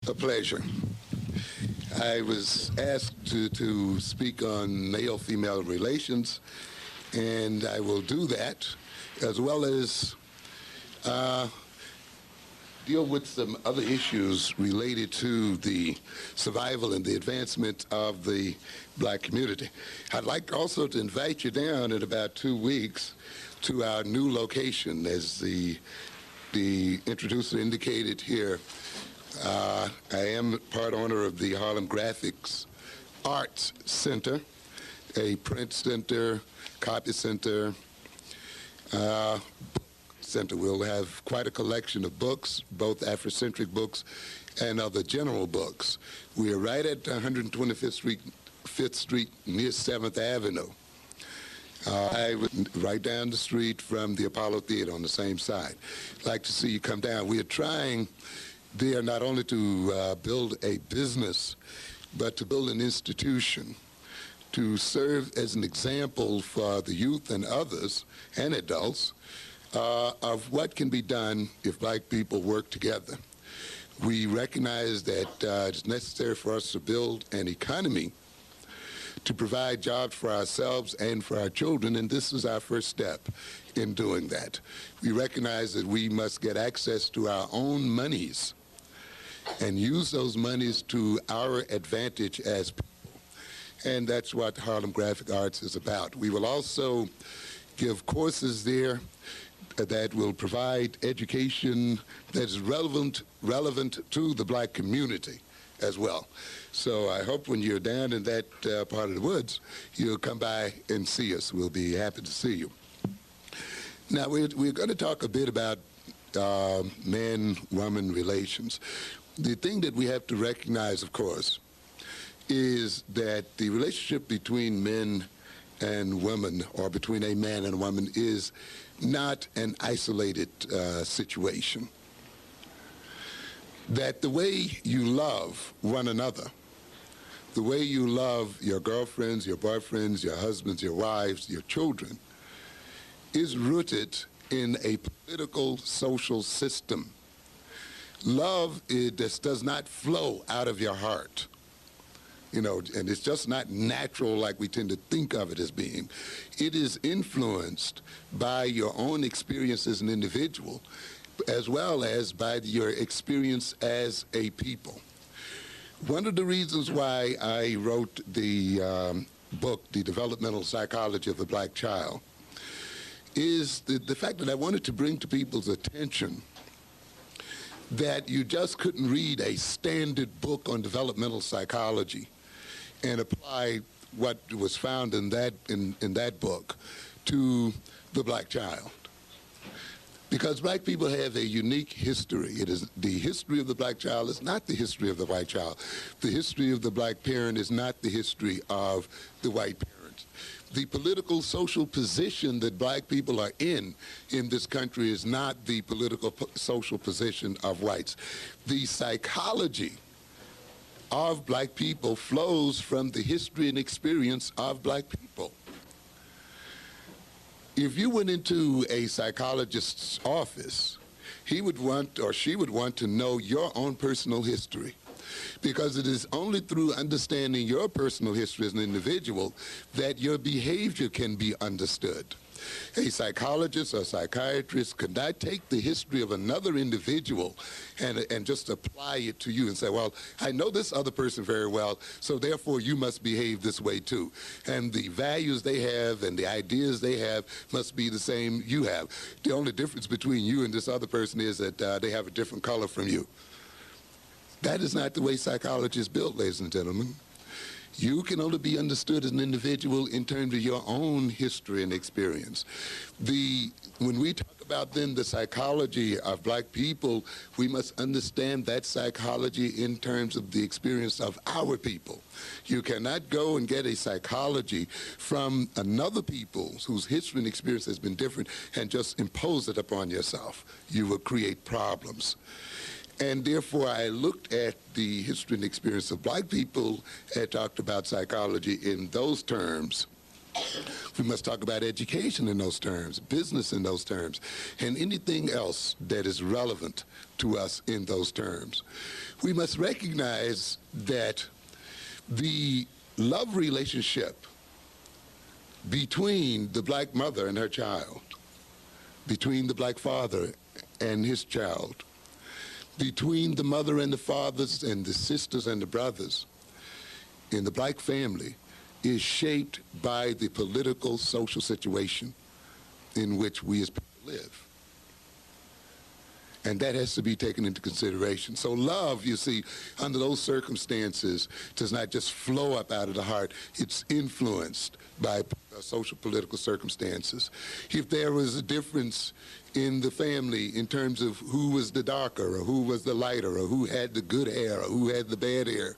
A pleasure. I was asked to speak on male-female relations, and I will do that, as well as deal with some other issues related to the survival and the advancement of the black community. I'd like also to invite you down in about 2 weeks to our new location. As the introducer indicated here, I am part owner of the Harlem Graphics Arts Center, a print center, copy center, center. We'll have quite a collection of books, both Afrocentric books and other general books. We are right at 125th Street, 5th Street near 7th Avenue. I would right down the street from the Apollo Theater on the same side. I'd like to see you come down. We are trying there not only to build a business, but to build an institution to serve as an example for the youth and others and adults of what can be done if black people work together. We recognize that it's necessary for us to build an economy to provide jobs for ourselves and for our children, and this is our first step in doing that. We recognize that we must get access to our own monies and use those monies to our advantage as people. And that's what Harlem Graphic Arts is about. We will also give courses there that will provide education that is relevant to the black community as well. So I hope when you're down in that part of the woods, you'll come by and see us. We'll be happy to see you. Now, we're going to talk a bit about man-woman relations. The thing that we have to recognize, of course, is that the relationship between men and women, or between a man and a woman, is not an isolated situation. That the way you love one another, the way you love your girlfriends, your boyfriends, your husbands, your wives, your children, is rooted in a political, social system. Love, it just does not flow out of your heart. You know, and it's just not natural like we tend to think of it as being. It is influenced by your own experience as an individual, as well as by your experience as a people. One of the reasons why I wrote the book, The Developmental Psychology of the Black Child, is the fact that I wanted to bring to people's attention that you just couldn't read a standard book on developmental psychology and apply what was found in that book to the black child. Because black people have a unique history. It is the history of the black child is not the history of the white child. The history of the black parent is not the history of the white parent. The political social position that black people are in this country is not the political social position of whites. The psychology of black people flows from the history and experience of black people. If you went into a psychologist's office, he would want, or she would want, to know your own personal history, because it is only through understanding your personal history as an individual that your behavior can be understood. A psychologist or psychiatrist could not take the history of another individual and just apply it to you and say, well, I know this other person very well, so therefore you must behave this way too. And the values they have and the ideas they have must be the same you have. The only difference between you and this other person is that they have a different color from you. That is not the way psychology is built, ladies and gentlemen. You can only be understood as an individual in terms of your own history and experience. When we talk about then the psychology of black people, we must understand that psychology in terms of the experience of our people. You cannot go and get a psychology from another people whose history and experience has been different and just impose it upon yourself. You will create problems. And therefore, I looked at the history and experience of black people and talked about psychology in those terms. We must talk about education in those terms, business in those terms, and anything else that is relevant to us in those terms. We must recognize that the love relationship between the black mother and her child, between the black father and his child, between the mother and the fathers and the sisters and the brothers in the black family is shaped by the political, social situation in which we as people live. And that has to be taken into consideration. So love, you see, under those circumstances, does not just flow up out of the heart. It's influenced by social political circumstances. If there was a difference in the family in terms of who was the darker or who was the lighter or who had the good hair or who had the bad hair,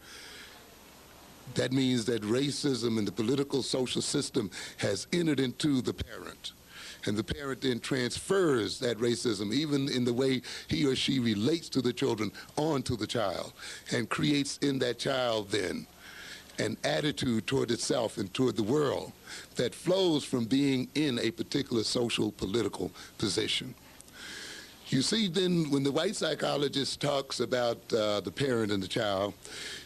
that means that racism in the political social system has entered into the parent. And the parent then transfers that racism, even in the way he or she relates to the children, onto the child, and creates in that child then an attitude toward itself and toward the world that flows from being in a particular social political position. You see, then, when the white psychologist talks about the parent and the child,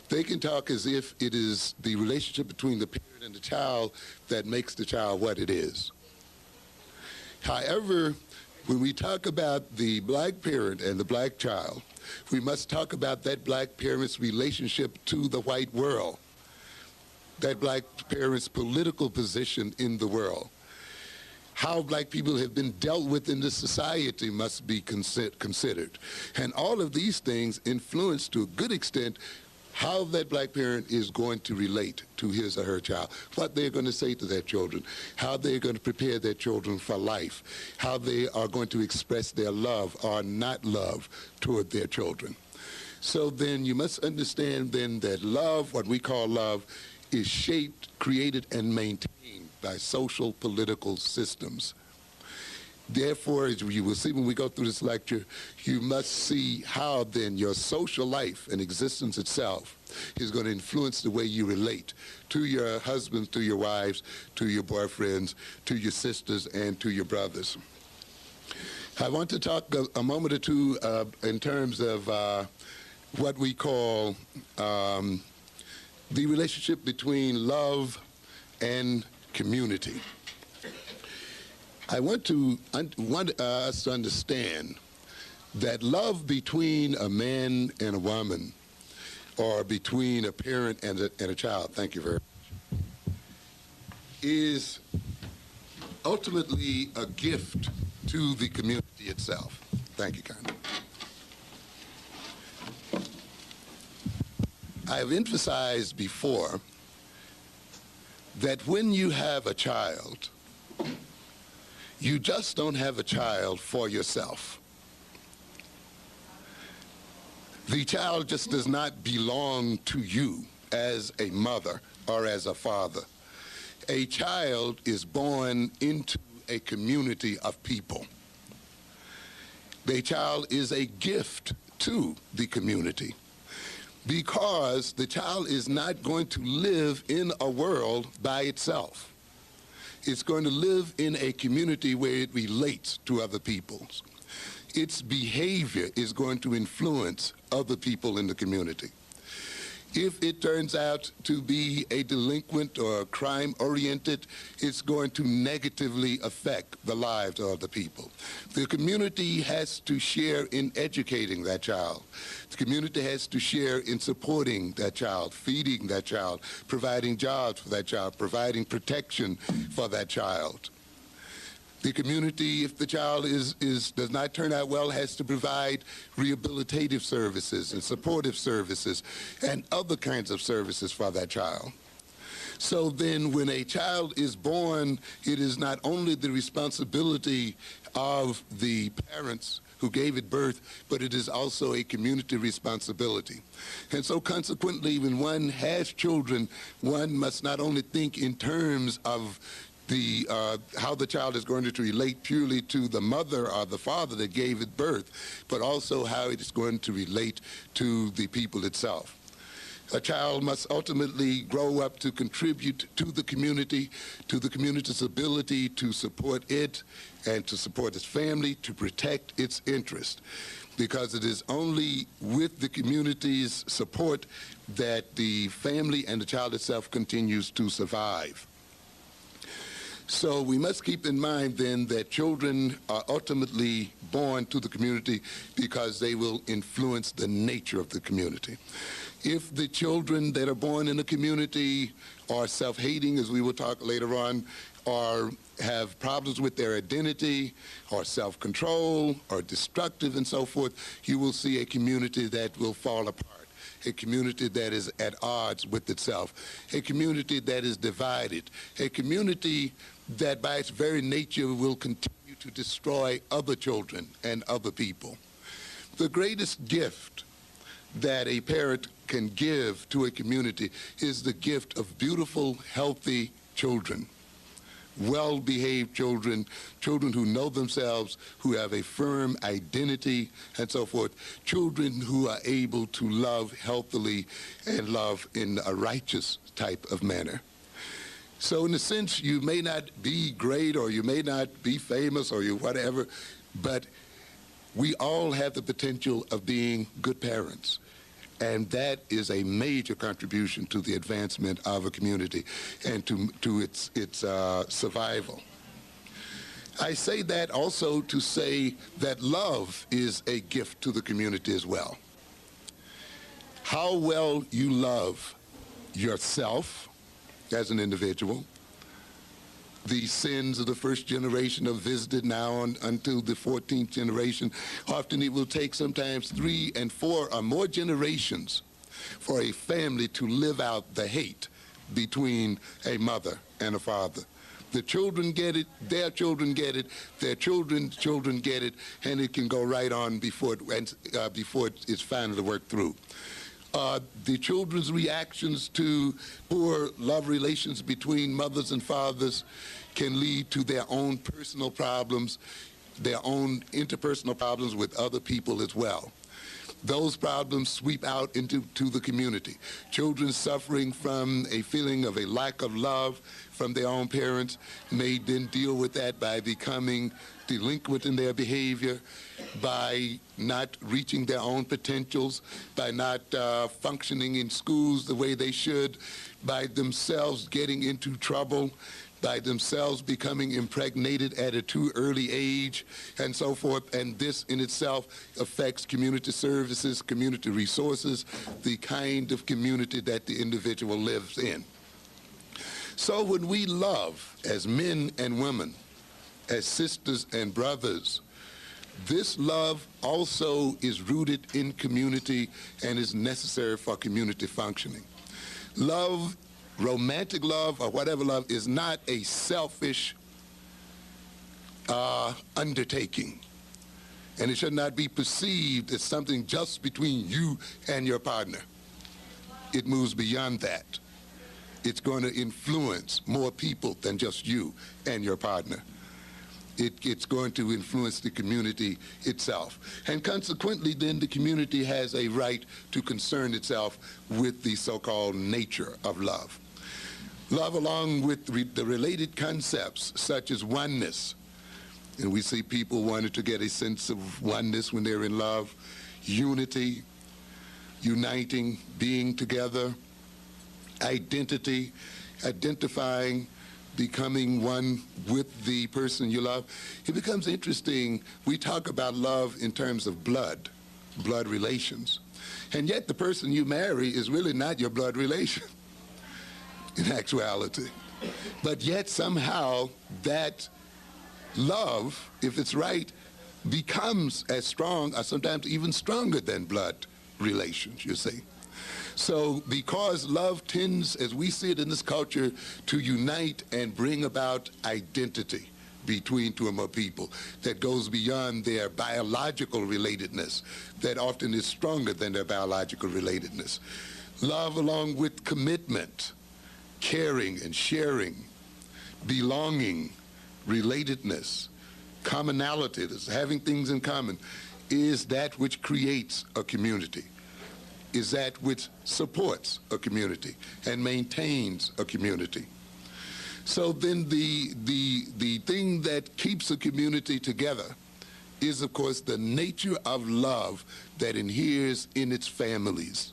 they can talk as if it is the relationship between the parent and the child that makes the child what it is. However, when we talk about the black parent and the black child, we must talk about that black parent's relationship to the white world, that black parent's political position in the world. How black people have been dealt with in this society must be considered. And all of these things influence, to a good extent, how that black parent is going to relate to his or her child, what they're going to say to their children, how they're going to prepare their children for life, how they are going to express their love or not love toward their children. So then you must understand then that love, what we call love, is shaped, created, and maintained by social political systems. Therefore, as you will see when we go through this lecture, you must see how then your social life and existence itself is going to influence the way you relate to your husbands, to your wives, to your boyfriends, to your sisters, and to your brothers. I want to talk a moment or two in terms of what we call the relationship between love and community. I want us to understand that love between a man and a woman, or between a parent and a child, thank you very much, is ultimately a gift to the community itself. Thank you, kindly. I have emphasized before that when you have a child, you just don't have a child for yourself. The child just does not belong to you as a mother or as a father. A child is born into a community of people. The child is a gift to the community because the child is not going to live in a world by itself. It's going to live in a community where it relates to other peoples. Its behavior is going to influence other people in the community. If it turns out to be a delinquent or crime-oriented, it's going to negatively affect the lives of the people. The community has to share in educating that child. The community has to share in supporting that child, feeding that child, providing jobs for that child, providing protection for that child. The community, if the child does not turn out well, has to provide rehabilitative services and supportive services and other kinds of services for that child. So then when a child is born, it is not only the responsibility of the parents who gave it birth, but it is also a community responsibility. And so consequently, when one has children, one must not only think in terms of how the child is going to relate purely to the mother or the father that gave it birth, but also how it is going to relate to the people itself. A child must ultimately grow up to contribute to the community's ability to support it and to support its family, to protect its interest. Because it is only with the community's support that the family and the child itself continues to survive. So we must keep in mind then that children are ultimately born to the community because they will influence the nature of the community. If the children that are born in the community are self-hating, as we will talk later on, or have problems with their identity, or self-control, or destructive and so forth, you will see a community that will fall apart, a community that is at odds with itself, a community that is divided, a community that by its very nature will continue to destroy other children and other people. The greatest gift that a parent can give to a community is the gift of beautiful, healthy children, well-behaved children, children who know themselves, who have a firm identity, and so forth, children who are able to love healthily and love in a righteous type of manner. So in a sense, you may not be great, or you may not be famous, or you whatever, but we all have the potential of being good parents. And that is a major contribution to the advancement of a community and to its survival. I say that also to say that love is a gift to the community as well. How well you love yourself as an individual. The sins of the first generation are visited now until the 14th generation. Often it will take sometimes 3 and 4 or more generations for a family to live out the hate between a mother and a father. The children get it, their children get it, their children's children get it, and it can go right on before it's finally worked through. The children's reactions to poor love relations between mothers and fathers can lead to their own personal problems, their own interpersonal problems with other people as well. Those problems sweep out into the community. Children suffering from a feeling of a lack of love from their own parents may then deal with that by becoming delinquent in their behavior, by not reaching their own potentials, by not functioning in schools the way they should, by themselves getting into trouble, by themselves becoming impregnated at a too early age, and so forth. And this in itself affects community services, community resources, the kind of community that the individual lives in. So when we love as men and women, as sisters and brothers, this love also is rooted in community and is necessary for community functioning. Love, romantic love or whatever love, is not a selfish undertaking. And it should not be perceived as something just between you and your partner. It moves beyond that. It's going to influence more people than just you and your partner. It's going to influence the community itself. And consequently, then, the community has a right to concern itself with the so-called nature of love. Love, along with the related concepts such as oneness, and we see people wanting to get a sense of oneness when they're in love, unity, uniting, being together, identity, identifying, becoming one with the person you love. It becomes interesting. We talk about love in terms of blood relations. And yet the person you marry is really not your blood relation in actuality. But yet somehow that love, if it's right, becomes as strong or sometimes even stronger than blood relations, you see. So because love tends, as we see it in this culture, to unite and bring about identity between two or more people that goes beyond their biological relatedness, that often is stronger than their biological relatedness. Love, along with commitment, caring and sharing, belonging, relatedness, commonality, having things in common, is that which creates a community. is that which supports a community and maintains a community. So then the thing that keeps a community together is, of course, the nature of love that inheres in its families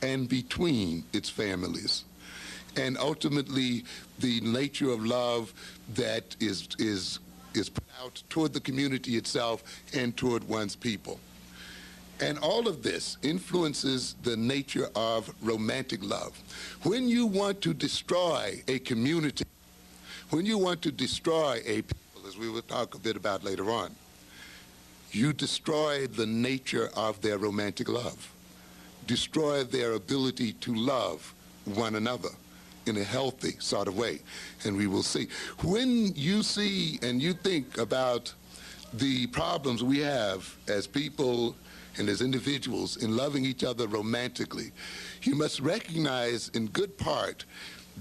and between its families. And ultimately, the nature of love that is put out toward the community itself and toward one's people. And all of this influences the nature of romantic love. When you want to destroy a community, when you want to destroy a people, as we will talk a bit about later on, you destroy the nature of their romantic love, destroy their ability to love one another in a healthy sort of way. And we will see. When you see and you think about the problems we have as people and as individuals in loving each other romantically, you must recognize in good part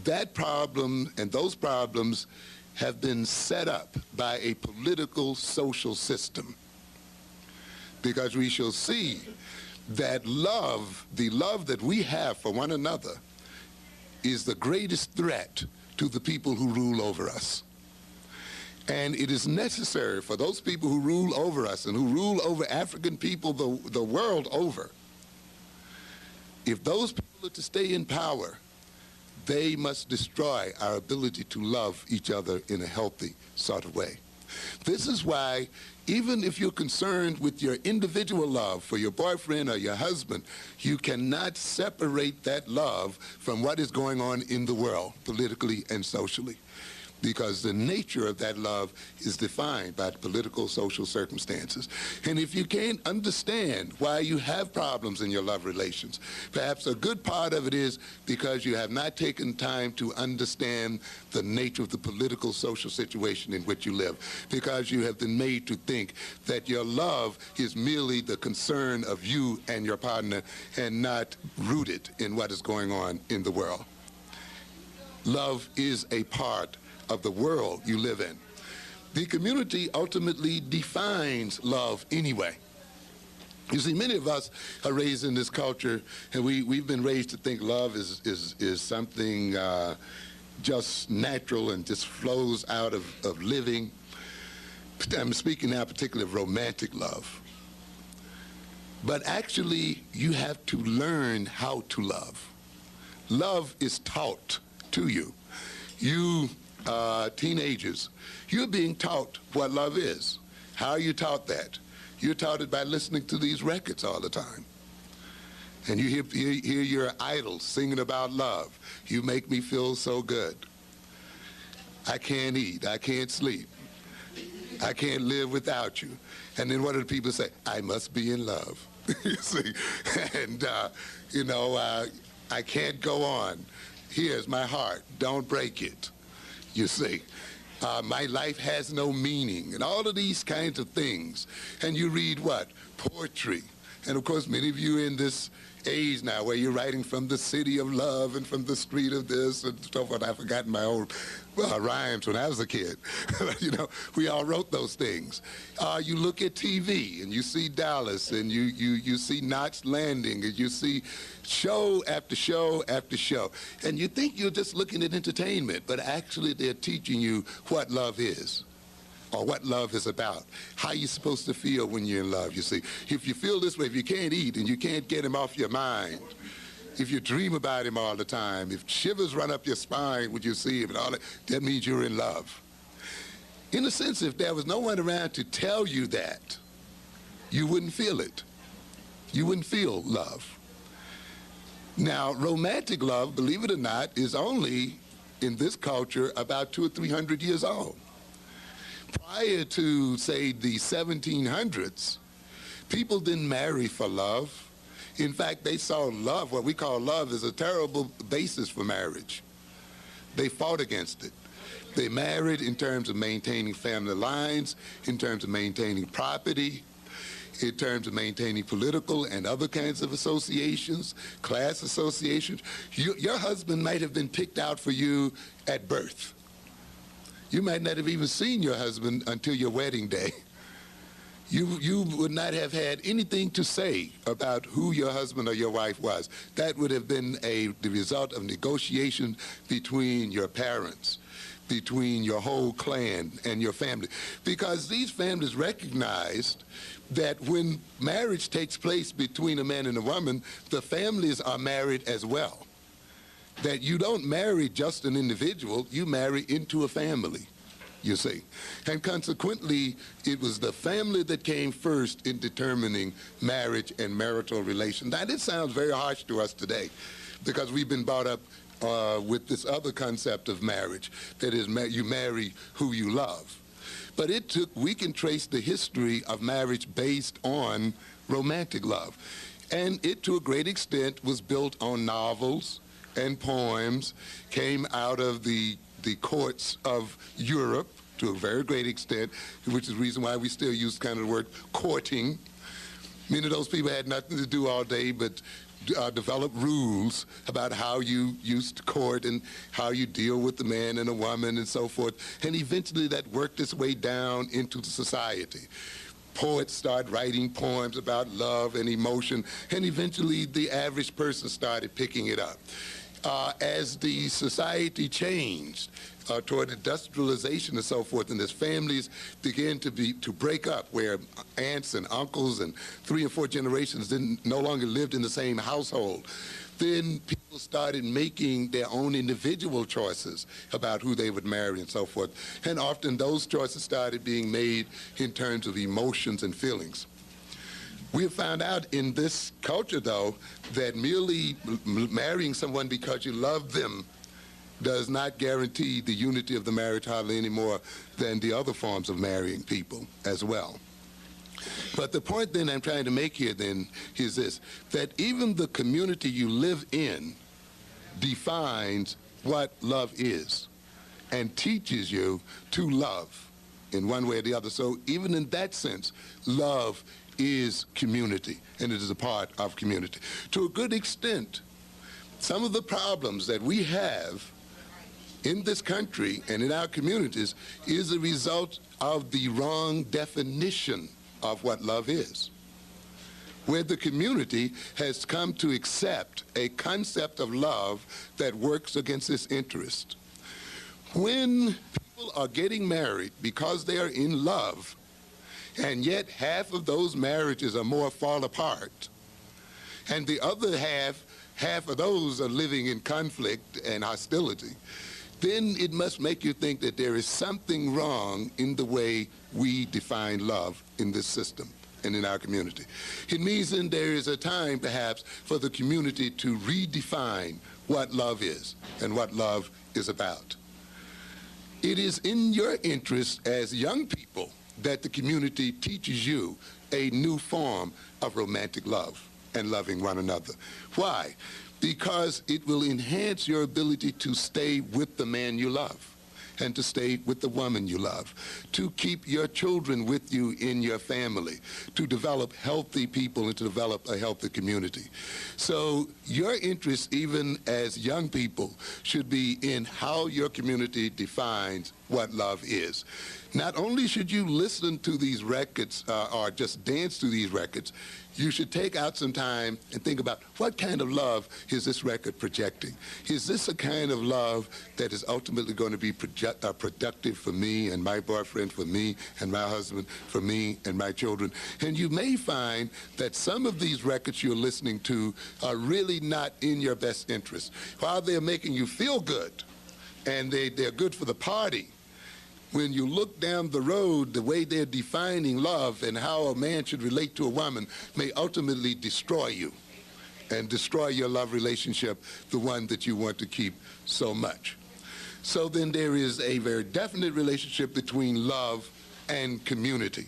that problem and those problems have been set up by a political social system. Because we shall see that love, the love that we have for one another, is the greatest threat to the people who rule over us. And it is necessary for those people who rule over us and who rule over African people the world over, if those people are to stay in power, they must destroy our ability to love each other in a healthy sort of way. This is why, even if you're concerned with your individual love for your boyfriend or your husband, you cannot separate that love from what is going on in the world, politically and socially, because the nature of that love is defined by the political, social circumstances. And if you can't understand why you have problems in your love relations, perhaps a good part of it is because you have not taken time to understand the nature of the political, social situation in which you live, because you have been made to think that your love is merely the concern of you and your partner and not rooted in what is going on in the world. Love is a part of the world you live in. The community ultimately defines love anyway. You see, many of us are raised in this culture, and we've been raised to think love is something just natural and just flows out of living. I'm speaking now particularly of romantic love. But actually, you have to learn how to love. Love is taught to you. You teenagers, you're being taught what love is. How are you taught that? You're taught it by listening to these records all the time. And you hear your idols singing about love. You make me feel so good. I can't eat. I can't sleep. I can't live without you. And then what do the people say? I must be in love. You see? And, I can't go on. Here's my heart. Don't break it. You see, my life has no meaning, and all of these kinds of things. And you read what? Poetry. And of course, many of you in this age now where you're writing from the city of love and from the street of this and so forth. I've forgotten my old rhymes when I was a kid. We all wrote those things. You look at TV and you see Dallas and you see Knots Landing and you see show after show after show. And you think you're just looking at entertainment, but actually they're teaching you what love is, or what love is about, how you're supposed to feel when you're in love, you see. If you feel this way, if you can't eat and you can't get him off your mind, if you dream about him all the time, if shivers run up your spine when you see him and all that, that means you're in love. In a sense, if there was no one around to tell you that, you wouldn't feel it. You wouldn't feel love. Now, romantic love, believe it or not, is only, in this culture, about 200 or 300 years old. Prior to, say, the 1700s, people didn't marry for love. In fact, they saw love, what we call love, as a terrible basis for marriage. They fought against it. They married in terms of maintaining family lines, in terms of maintaining property, in terms of maintaining political and other kinds of associations, class associations. Your husband might have been picked out for you at birth. You might not have even seen your husband until your wedding day. you would not have had anything to say about who your husband or your wife was. That would have been the result of negotiation between your parents, between your whole clan and your family. Because these families recognized that when marriage takes place between a man and a woman, the families are married as well. That you don't marry just an individual, you marry into a family, you see. And consequently, it was the family that came first in determining marriage and marital relations. Now, this sounds very harsh to us today because we've been brought up with this other concept of marriage, that is, you marry who you love. But we can trace the history of marriage based on romantic love. And it, to a great extent, was built on novels and poems, came out of the courts of Europe to a very great extent, which is the reason why we still use kind of the word courting. Many of those people had nothing to do all day but develop rules about how you used to court and how you deal with the man and a woman and so forth. And eventually that worked its way down into the society. Poets started writing poems about love and emotion, and eventually the average person started picking it up. As the society changed toward industrialization and so forth, and as families began to break up, where aunts and uncles and 3 and 4 generations no longer lived in the same household, then people started making their own individual choices about who they would marry and so forth. And often those choices started being made in terms of emotions and feelings. We have found out in this culture, though, that merely marrying someone because you love them does not guarantee the unity of the marriage hardly any more than the other forms of marrying people as well. But the point then I'm trying to make here then is this, that even the community you live in defines what love is and teaches you to love in one way or the other. So even in that sense, love is community, and it is a part of community. To a good extent, some of the problems that we have in this country and in our communities is a result of the wrong definition of what love is, where the community has come to accept a concept of love that works against its interest. When people are getting married because they are in love, and yet half of those marriages are more fall apart, and the other half of those are living in conflict and hostility, then it must make you think that there is something wrong in the way we define love in this system and in our community. It means then there is a time, perhaps, for the community to redefine what love is and what love is about. It is in your interest as young people that the community teaches you a new form of romantic love and loving one another. Why? Because it will enhance your ability to stay with the man you love and to stay with the woman you love, to keep your children with you in your family, to develop healthy people and to develop a healthy community. So your interest, even as young people, should be in how your community defines what love is. Not only should you listen to these records or just dance to these records, you should take out some time and think about what kind of love is this record projecting? Is this a kind of love that is ultimately going to be productive for me and my boyfriend, for me and my husband, for me and my children? And you may find that some of these records you're listening to are really not in your best interest. While they're making you feel good and they're good for the party, when you look down the road, the way they're defining love and how a man should relate to a woman may ultimately destroy you and destroy your love relationship, the one that you want to keep so much. So then there is a very definite relationship between love and community.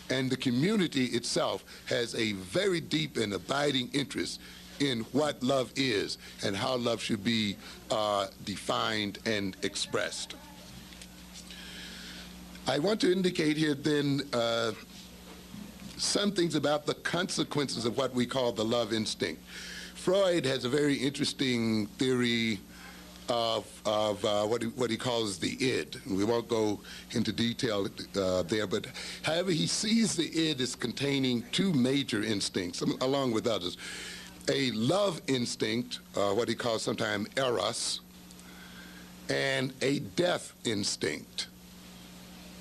And the community itself has a very deep and abiding interest in what love is and how love should be defined and expressed. I want to indicate here then some things about the consequences of what we call the love instinct. Freud has a very interesting theory of what he calls the id. We won't go into detail there, but however, he sees the id as containing two major instincts, along with others. A love instinct, what he calls sometimes eros, and a death instinct,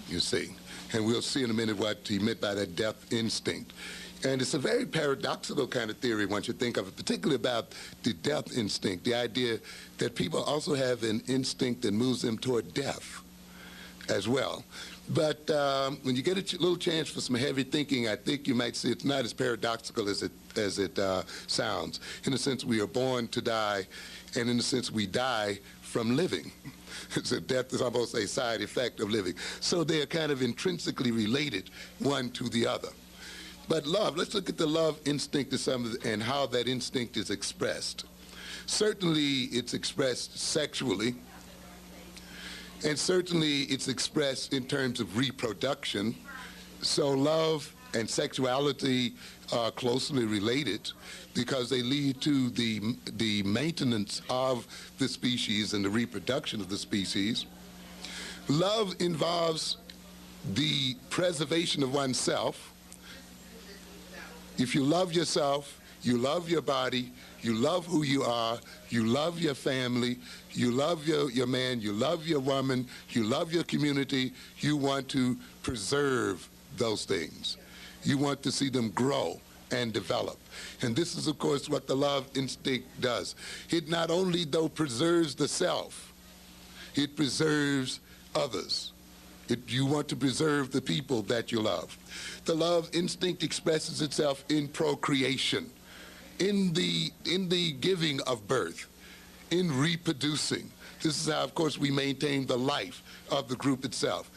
you see. And we'll see in a minute what he meant by that death instinct. And it's a very paradoxical kind of theory once you think of it, particularly about the death instinct, the idea that people also have an instinct that moves them toward death as well. But when you get a little chance for some heavy thinking, I think you might see it's not as paradoxical as it sounds. In a sense, we are born to die, and in a sense, we die from living. So death is almost a side effect of living. So they are kind of intrinsically related, one to the other. But love, let's look at the love instinct and how that instinct is expressed. Certainly, it's expressed sexually, and certainly it's expressed in terms of reproduction. So love and sexuality are closely related because they lead to the maintenance of the species and the reproduction of the species. Love involves the preservation of oneself. If you love yourself, you love your body, you love who you are, you love your family, you love your man, you love your woman, you love your community, you want to preserve those things. You want to see them grow and develop. And this is, of course, what the love instinct does. It not only, though, preserves the self, it preserves others. You want to preserve the people that you love. The love instinct expresses itself in procreation, in the giving of birth, in reproducing. This is how, of course, we maintain the life of the group itself.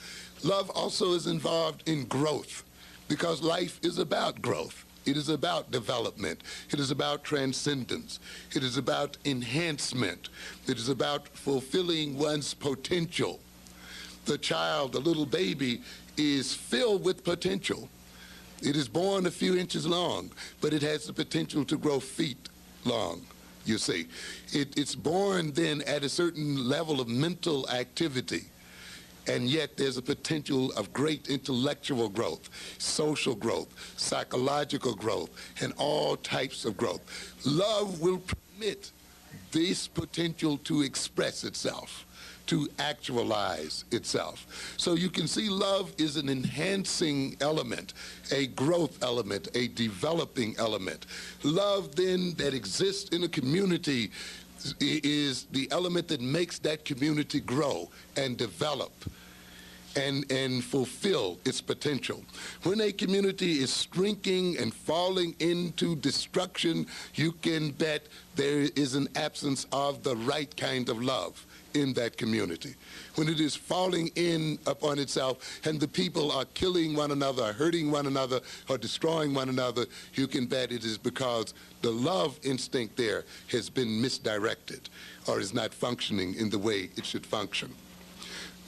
Love also is involved in growth, because life is about growth. It is about development. It is about transcendence. It is about enhancement. It is about fulfilling one's potential. The child, the little baby, is filled with potential. It is born a few inches long, but it has the potential to grow feet long, you see. It's born then at a certain level of mental activity, and yet there's a potential of great intellectual growth, social growth, psychological growth, and all types of growth. Love will permit this potential to express itself, to actualize itself. So you can see love is an enhancing element, a growth element, a developing element. Love then that exists in a community is the element that makes that community grow and develop and fulfill its potential. When a community is shrinking and falling into destruction, you can bet there is an absence of the right kind of love in that community. When it is falling in upon itself and the people are killing one another, or hurting one another, or destroying one another, you can bet it is because the love instinct there has been misdirected or is not functioning in the way it should function.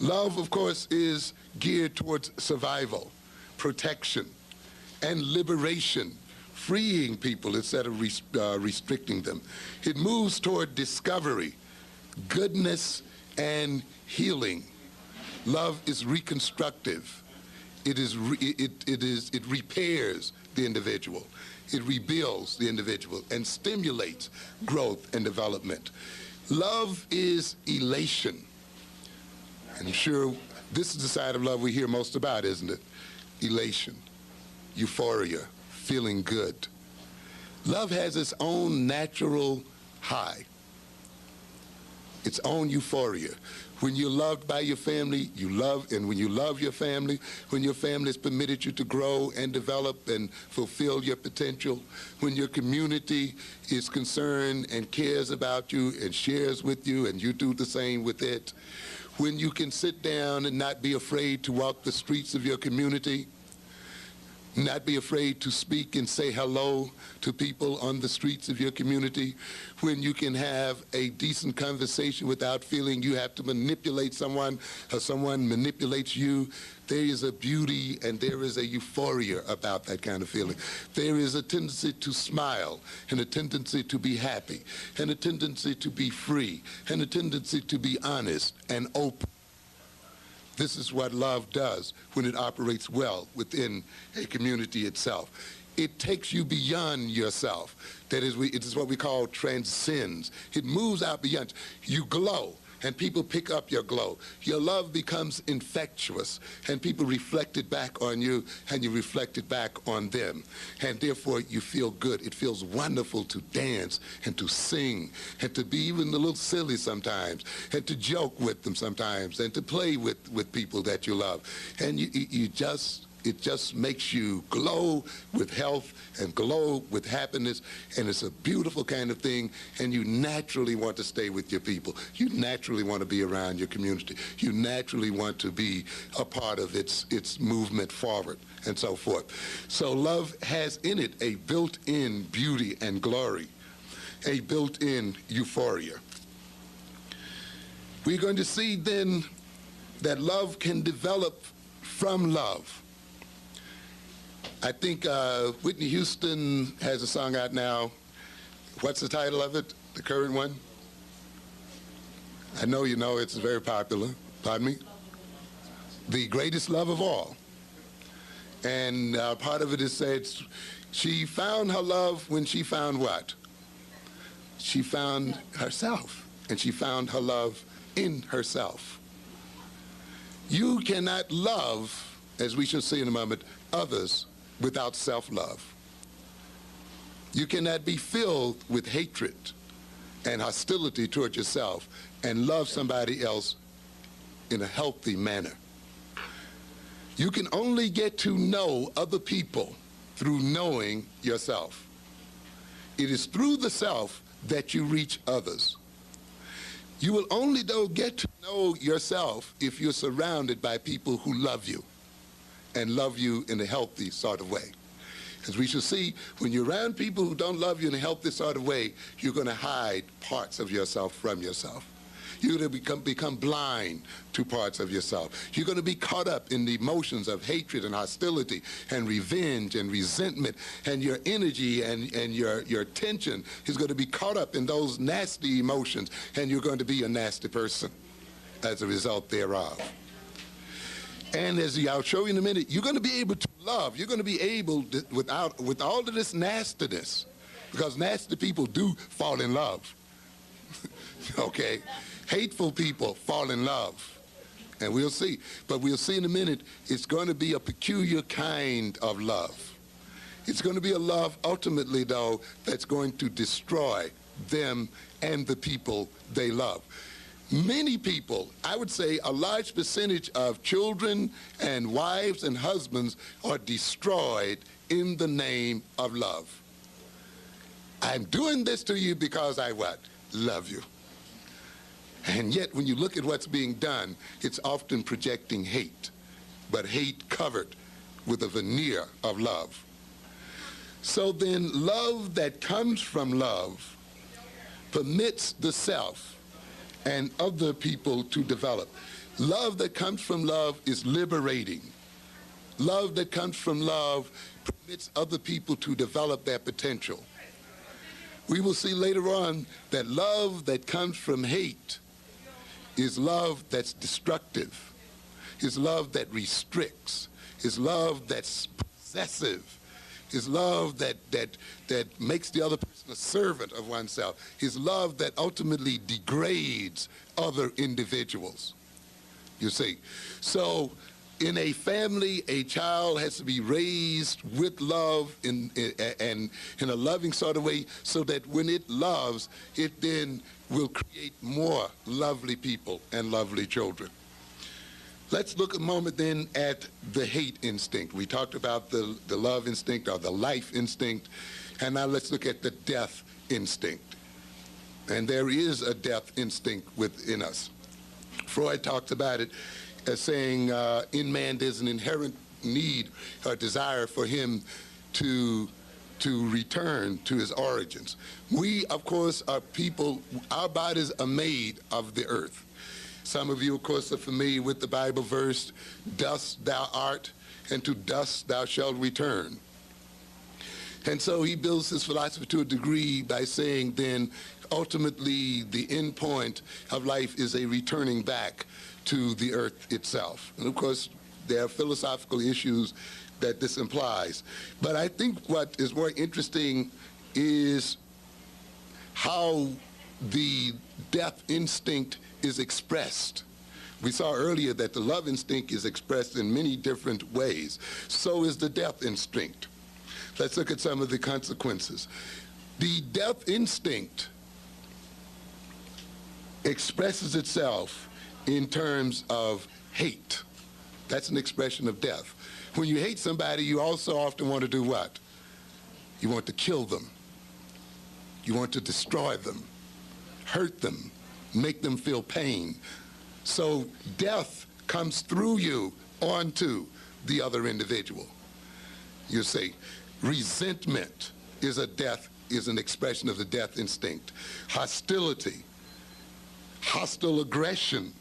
Love, of course, is geared towards survival, protection, and liberation, freeing people instead of restricting them. It moves toward discovery, goodness, and healing. Love is reconstructive. It repairs the individual. It rebuilds the individual and stimulates growth and development. Love is elation. I'm sure this is the side of love we hear most about, isn't it? Elation, euphoria, feeling good. Love has its own natural high, its own euphoria. When you're loved by your family, you love, and when you love your family, when your family has permitted you to grow and develop and fulfill your potential, when your community is concerned and cares about you and shares with you and you do the same with it, when you can sit down and not be afraid to walk the streets of your community, Not be afraid to speak and say hello to people on the streets of your community, when you can have a decent conversation without feeling you have to manipulate someone or someone manipulates you. There is a beauty and there is a euphoria about that kind of feeling. There is a tendency to smile and a tendency to be happy and a tendency to be free and a tendency to be honest and open. This is what love does when it operates well within a community itself. It takes you beyond yourself. That is, it is what we call transcends. It moves out beyond. You glow, and people pick up your glow. Your love becomes infectious, and people reflect it back on you, and you reflect it back on them. And therefore, you feel good. It feels wonderful to dance and to sing and to be even a little silly sometimes and to joke with them sometimes and to play with people that you love. And it just makes you glow with health and glow with happiness, and it's a beautiful kind of thing, and you naturally want to stay with your people. You naturally want to be around your community. You naturally want to be a part of its movement forward and so forth. So love has in it a built-in beauty and glory, a built-in euphoria. We're going to see then that love can develop from love. I think Whitney Houston has a song out now. What's the title of it, the current one? I know you know it's very popular. Pardon me? The Greatest Love of All. And part of it is said, she found her love when she found what? She found herself, and she found her love in herself. You cannot love, as we shall see in a moment, others without self-love. You cannot be filled with hatred and hostility toward yourself and love somebody else in a healthy manner. You can only get to know other people through knowing yourself. It is through the self that you reach others. You will only, though, get to know yourself if you're surrounded by people who love you and love you in a healthy sort of way. As we shall see, when you're around people who don't love you in a healthy sort of way, you're going to hide parts of yourself from yourself. You're going to become blind to parts of yourself. You're going to be caught up in the emotions of hatred and hostility and revenge and resentment, and your energy and your attention is going to be caught up in those nasty emotions, and you're going to be a nasty person as a result thereof. And as I'll show you in a minute, you're going to be able to love. You're going to be able to, with all of this nastiness, because nasty people do fall in love. Okay? Hateful people fall in love. And we'll see. But we'll see in a minute, it's going to be a peculiar kind of love. It's going to be a love, ultimately, though, that's going to destroy them and the people they love. Many people, I would say a large percentage of children and wives and husbands are destroyed in the name of love. I'm doing this to you because I what? Love you. And yet when you look at what's being done, it's often projecting hate, but hate covered with a veneer of love. So then love that comes from love permits the self and other people to develop. Love that comes from love is liberating. Love that comes from love permits other people to develop their potential. We will see later on that love that comes from hate is love that's destructive, is love that restricts, is love that's possessive, is love that makes the other person a servant of oneself, is love that ultimately degrades other individuals, you see. So in a family, a child has to be raised with love and in a loving sort of way, so that when it loves, it then will create more lovely people and lovely children. Let's look a moment then at the hate instinct. We talked about the love instinct or the life instinct, and now let's look at the death instinct. And there is a death instinct within us. Freud talks about it as saying in man there's an inherent need or desire for him to return to his origins. We, of course, are people, our bodies are made of the earth. Some of you, of course, are familiar with the Bible verse, dust thou art, and to dust thou shalt return. And so he builds his philosophy to a degree by saying then, ultimately, the end point of life is a returning back to the earth itself. And of course, there are philosophical issues that this implies. But I think what is more interesting is how the death instinct is expressed. We saw earlier that the love instinct is expressed in many different ways. So is the death instinct. Let's look at some of the consequences. The death instinct expresses itself in terms of hate. That's an expression of death. When you hate somebody, you also often want to do what? You want to kill them. You want to destroy them, hurt them, make them feel pain. So death comes through you onto the other individual. You see, resentment is an expression of the death instinct. Hostility, hostile aggression,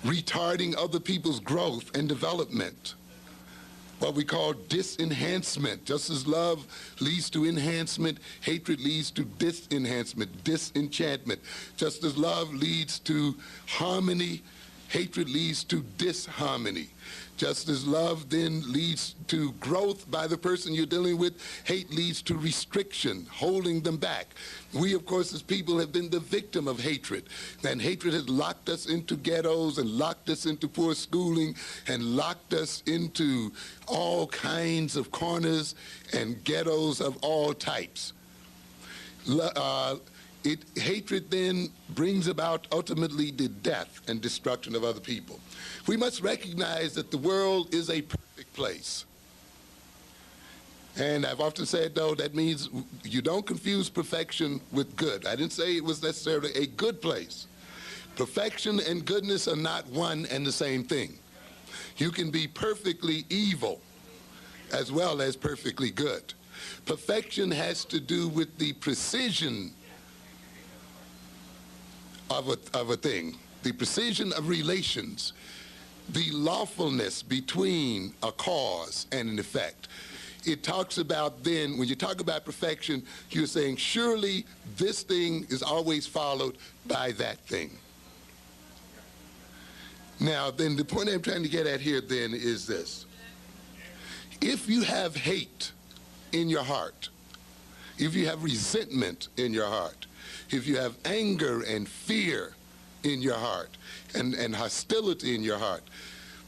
retarding other people's growth and development, what we call disenhancement. Just as love leads to enhancement, hatred leads to disenhancement, disenchantment. Just as love leads to harmony, hatred leads to disharmony. Just as love then leads to growth by the person you're dealing with, hate leads to restriction, holding them back. We, of course, as people have been the victim of hatred. And hatred has locked us into ghettos and locked us into poor schooling and locked us into all kinds of corners and ghettos of all types. Hatred then brings about ultimately the death and destruction of other people. We must recognize that the world is a perfect place. And I've often said, though, that means you don't confuse perfection with good. I didn't say it was necessarily a good place. Perfection and goodness are not one and the same thing. You can be perfectly evil as well as perfectly good. Perfection has to do with the precision of a thing, the precision of relations, the lawfulness between a cause and an effect. It talks about then, when you talk about perfection, you're saying surely this thing is always followed by that thing. Now then, the point I'm trying to get at here then is this. If you have hate in your heart, if you have resentment in your heart, if you have anger and fear in your heart and hostility in your heart,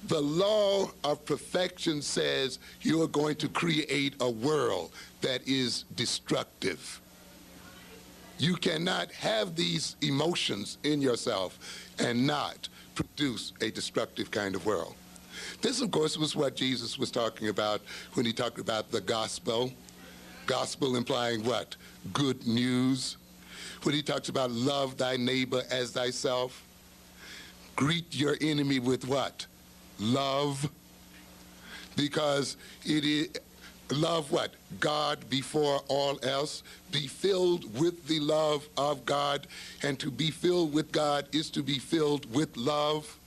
the law of perfection says you are going to create a world that is destructive. You cannot have these emotions in yourself and not produce a destructive kind of world. This, of course, was what Jesus was talking about when he talked about the gospel. Gospel implying what? Good news. When he talks about love thy neighbor as thyself. Greet your enemy with what? Love. Because it is love what? God before all else. Be filled with the love of God. And to be filled with God is to be filled with love.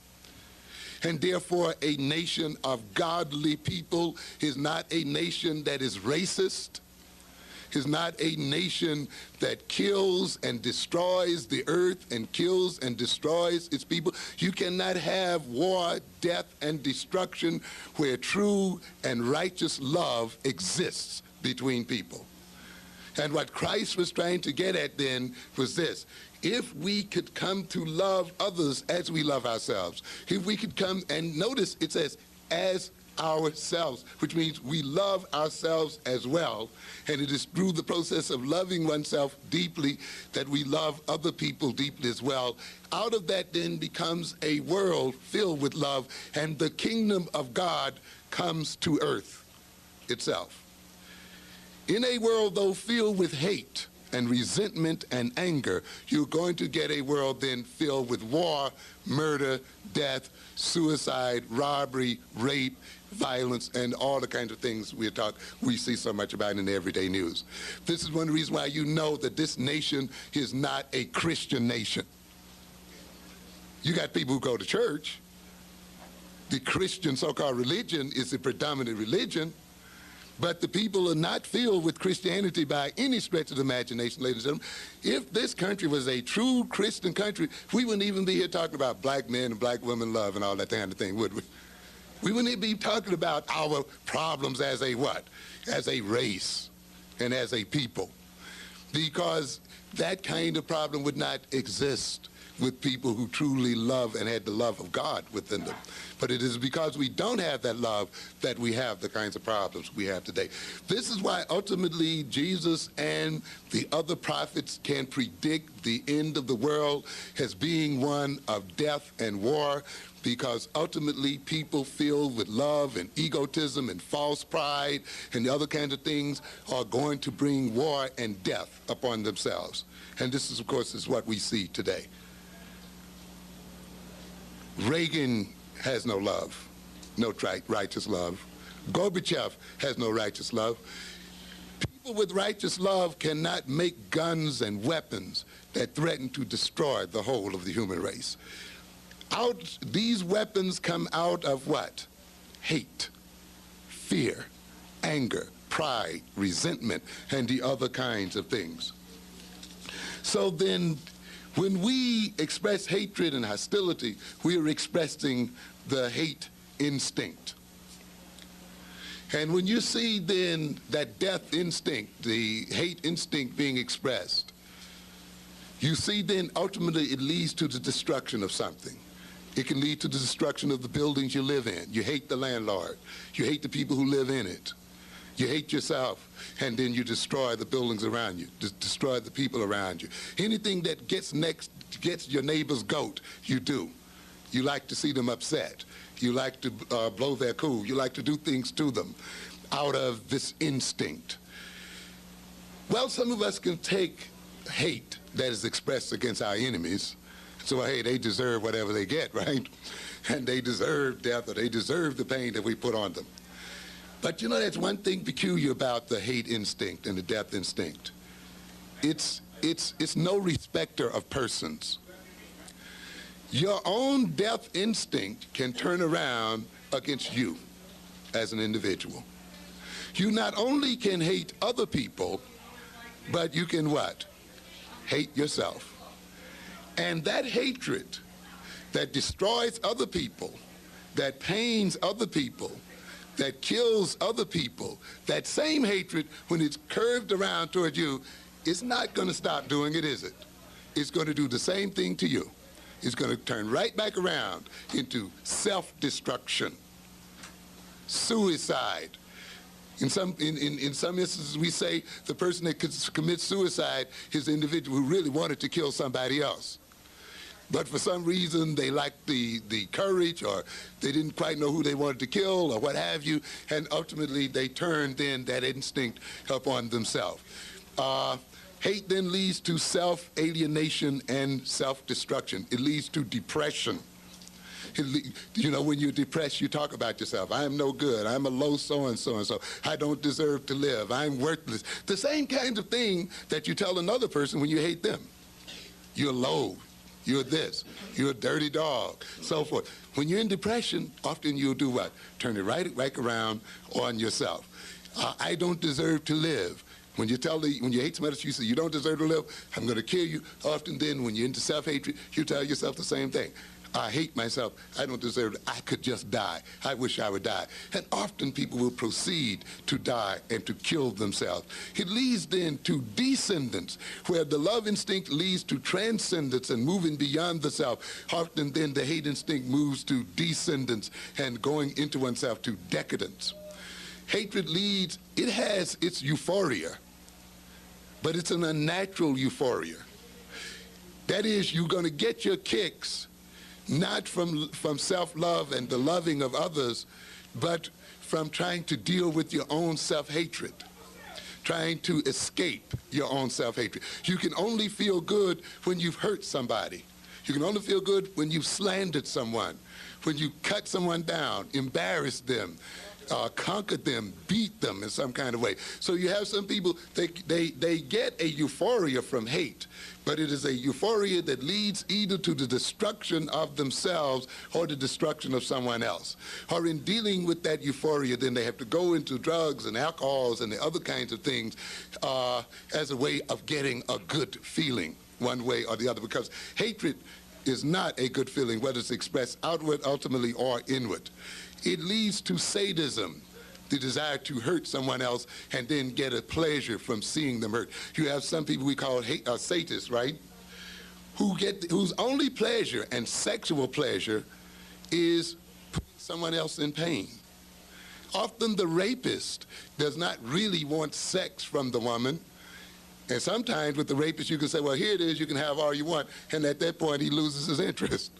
And therefore, a nation of godly people is not a nation that is racist, is not a nation that kills and destroys the earth and kills and destroys its people. You cannot have war, death, and destruction where true and righteous love exists between people. And what Christ was trying to get at then was this. If we could come to love others as we love ourselves, if we could come, and notice it says, as ourselves, which means we love ourselves as well, and it is through the process of loving oneself deeply that we love other people deeply as well. Out of that then becomes a world filled with love, and the kingdom of God comes to earth itself. In a world, though, filled with hate and resentment and anger, you're going to get a world then filled with war, murder, death, suicide, robbery, rape, violence, and all the kinds of things we see so much about in the everyday news. This is one of the reasons why you know that this nation is not a Christian nation. You got people who go to church. The Christian so-called religion is the predominant religion, but the people are not filled with Christianity by any stretch of the imagination, ladies and gentlemen. If this country was a true Christian country, we wouldn't even be here talking about black men and black women love and all that kind of thing, would we? We wouldn't be talking about our problems as a what? As a race and as a people. Because that kind of problem would not exist with people who truly love and had the love of God within them. But it is because we don't have that love that we have the kinds of problems we have today. This is why ultimately Jesus and the other prophets can predict the end of the world as being one of death and war, because ultimately people filled with love and egotism and false pride and the other kinds of things are going to bring war and death upon themselves. And this is, of course, is what we see today. Reagan has no love, no righteous love. Gorbachev has no righteous love. People with righteous love cannot make guns and weapons that threaten to destroy the whole of the human race. These weapons come out of what? Hate, fear, anger, pride, resentment, and the other kinds of things. So then, when we express hatred and hostility, we are expressing the hate instinct. And when you see then that death instinct, the hate instinct being expressed, you see then ultimately it leads to the destruction of something. It can lead to the destruction of the buildings you live in. You hate the landlord. You hate the people who live in it. You hate yourself, and then you destroy the buildings around you, destroy the people around you. Anything that gets your neighbor's goat, you do. You like to see them upset. You like to blow their cool. You like to do things to them out of this instinct. Well, some of us can take hate that is expressed against our enemies. So, hey, they deserve whatever they get, right? And they deserve death, or they deserve the pain that we put on them. But you know, there's one thing peculiar about the hate instinct and the death instinct. It's no respecter of persons. Your own death instinct can turn around against you as an individual. You not only can hate other people, but you can what? Hate yourself. And that hatred that destroys other people, that pains other people, that kills other people, that same hatred, when it's curved around toward you, it's not going to stop doing it, is it? It's going to do the same thing to you. It's going to turn right back around into self-destruction, suicide. In some instances, we say the person that commits suicide is the individual who really wanted to kill somebody else. But for some reason, they lacked the courage, or they didn't quite know who they wanted to kill, or what have you, and ultimately they turned then that instinct upon themselves. Hate then leads to self-alienation and self-destruction. It leads to depression. You know, when you're depressed, you talk about yourself. I am no good. I'm a low so-and-so and so. I don't deserve to live. I'm worthless. The same kind of thing that you tell another person when you hate them. You're low. You're this. You're a dirty dog. So forth. When you're in depression, often you'll do what? Turn it right back around on yourself. I don't deserve to live. When you hate somebody else, you say, you don't deserve to live, I'm going to kill you. Often then, when you're into self-hatred, you tell yourself the same thing. I hate myself. I don't deserve it. I could just die. I wish I would die. And often people will proceed to die and to kill themselves. It leads then to descendants, where the love instinct leads to transcendence and moving beyond the self. Often then the hate instinct moves to descendants and going into oneself to decadence. Hatred leads, it has its euphoria, but it's an unnatural euphoria. That is, you're going to get your kicks not from self-love and the loving of others, but from trying to deal with your own self-hatred. trying to escape your own self-hatred. You can only feel good when you've hurt somebody. You can only feel good when you've slandered someone, when you cut someone down, embarrassed them, conquered them, beat them in some kind of way. So you have some people, they get a euphoria from hate, but it is a euphoria that leads either to the destruction of themselves or the destruction of someone else. Or in dealing with that euphoria, then they have to go into drugs and alcohols and the other kinds of things as a way of getting a good feeling one way or the other, because hatred is not a good feeling, whether it's expressed outward ultimately or inward. It leads to sadism, the desire to hurt someone else and then get a pleasure from seeing them hurt. You have some people we call sadists, right? Whose only pleasure and sexual pleasure is putting someone else in pain. Often the rapist does not really want sex from the woman. And sometimes with the rapist you can say, well, here it is, you can have all you want. And at that point he loses his interest.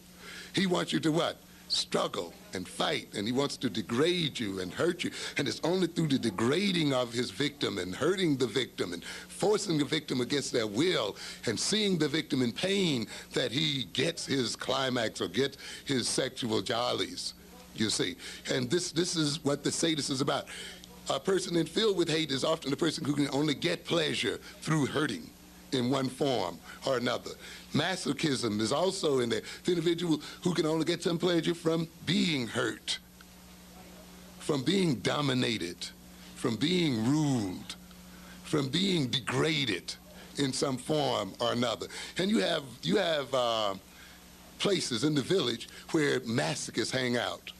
He wants you to what? Struggle and fight, and he wants to degrade you and hurt you. And it's only through the degrading of his victim and hurting the victim and forcing the victim against their will and seeing the victim in pain that he gets his climax or gets his sexual jollies, you see. And this is what the sadist is about. A person filled with hate is often a person who can only get pleasure through hurting in one form or another. Masochism is also in there. The individual who can only get some pleasure from being hurt, from being dominated, from being ruled, from being degraded in some form or another. And you have places in the village where masochists hang out,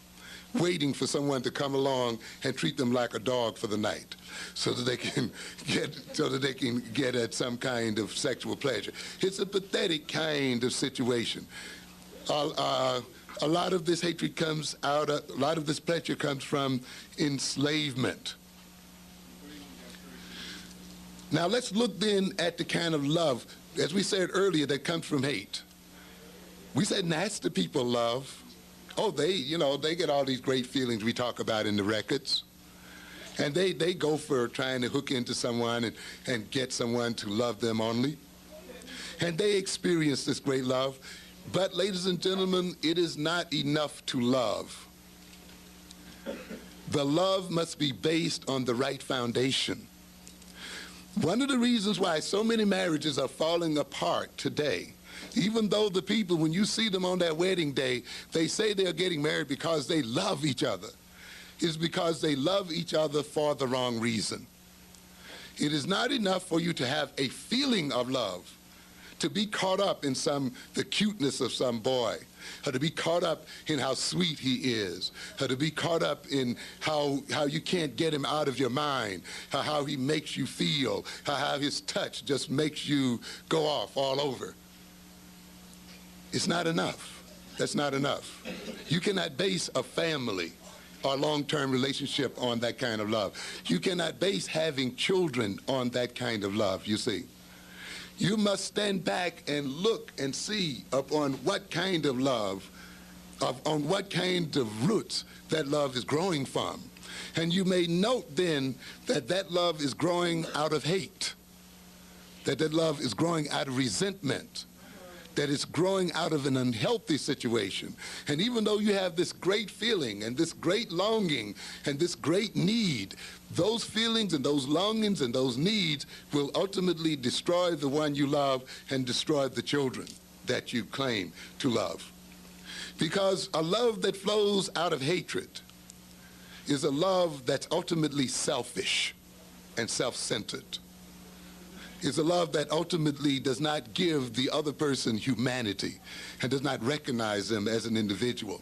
waiting for someone to come along and treat them like a dog for the night, so that they can get at some kind of sexual pleasure. It's a pathetic kind of situation. A lot of this hatred comes out, a lot of this pleasure comes from enslavement. Now let's look then at the kind of love, as we said earlier, that comes from hate. We said nasty people love. Oh, they get all these great feelings we talk about in the records. And they go for trying to hook into someone and get someone to love them only. And they experience this great love. But, ladies and gentlemen, it is not enough to love. The love must be based on the right foundation. One of the reasons why so many marriages are falling apart today, even though the people, when you see them on their wedding day, they say they're getting married because they love each other, is because they love each other for the wrong reason. It is not enough for you to have a feeling of love, to be caught up in the cuteness of some boy, or to be caught up in how sweet he is, or to be caught up in how you can't get him out of your mind, how he makes you feel, how his touch just makes you go off all over. It's not enough. That's not enough. You cannot base a family or long-term relationship on that kind of love. You cannot base having children on that kind of love, you see. You must stand back and look and see upon what kind of love, on what kind of roots that love is growing from. And you may note then that that love is growing out of hate, that love is growing out of resentment, that it's growing out of an unhealthy situation. And even though you have this great feeling and this great longing and this great need, those feelings and those longings and those needs will ultimately destroy the one you love and destroy the children that you claim to love. Because a love that flows out of hatred is a love that's ultimately selfish and self-centered. Is a love that ultimately does not give the other person humanity and does not recognize them as an individual.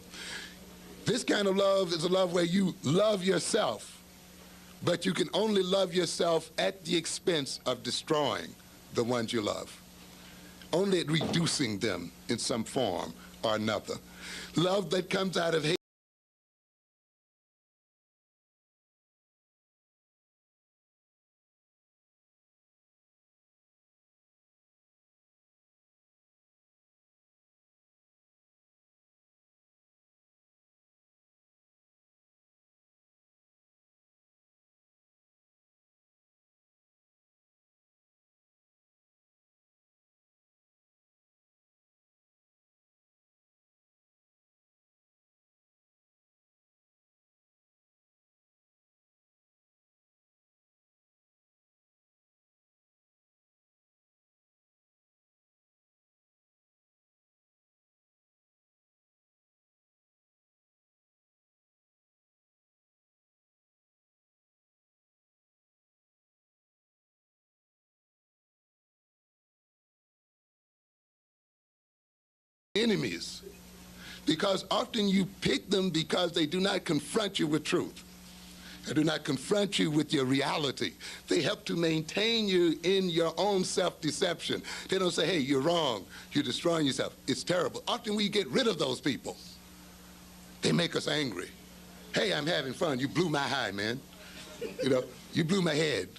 This kind of love is a love where you love yourself, but you can only love yourself at the expense of destroying the ones you love, only at reducing them in some form or another. Love that comes out of hate enemies, because often you pick them because they do not confront you with truth. They do not confront you with your reality. They help to maintain you in your own self-deception. They don't say, hey, you're wrong, you're destroying yourself. It's terrible. Often we get rid of those people. They make us angry. Hey, I'm having fun. You blew my high, man. You know, you blew my head.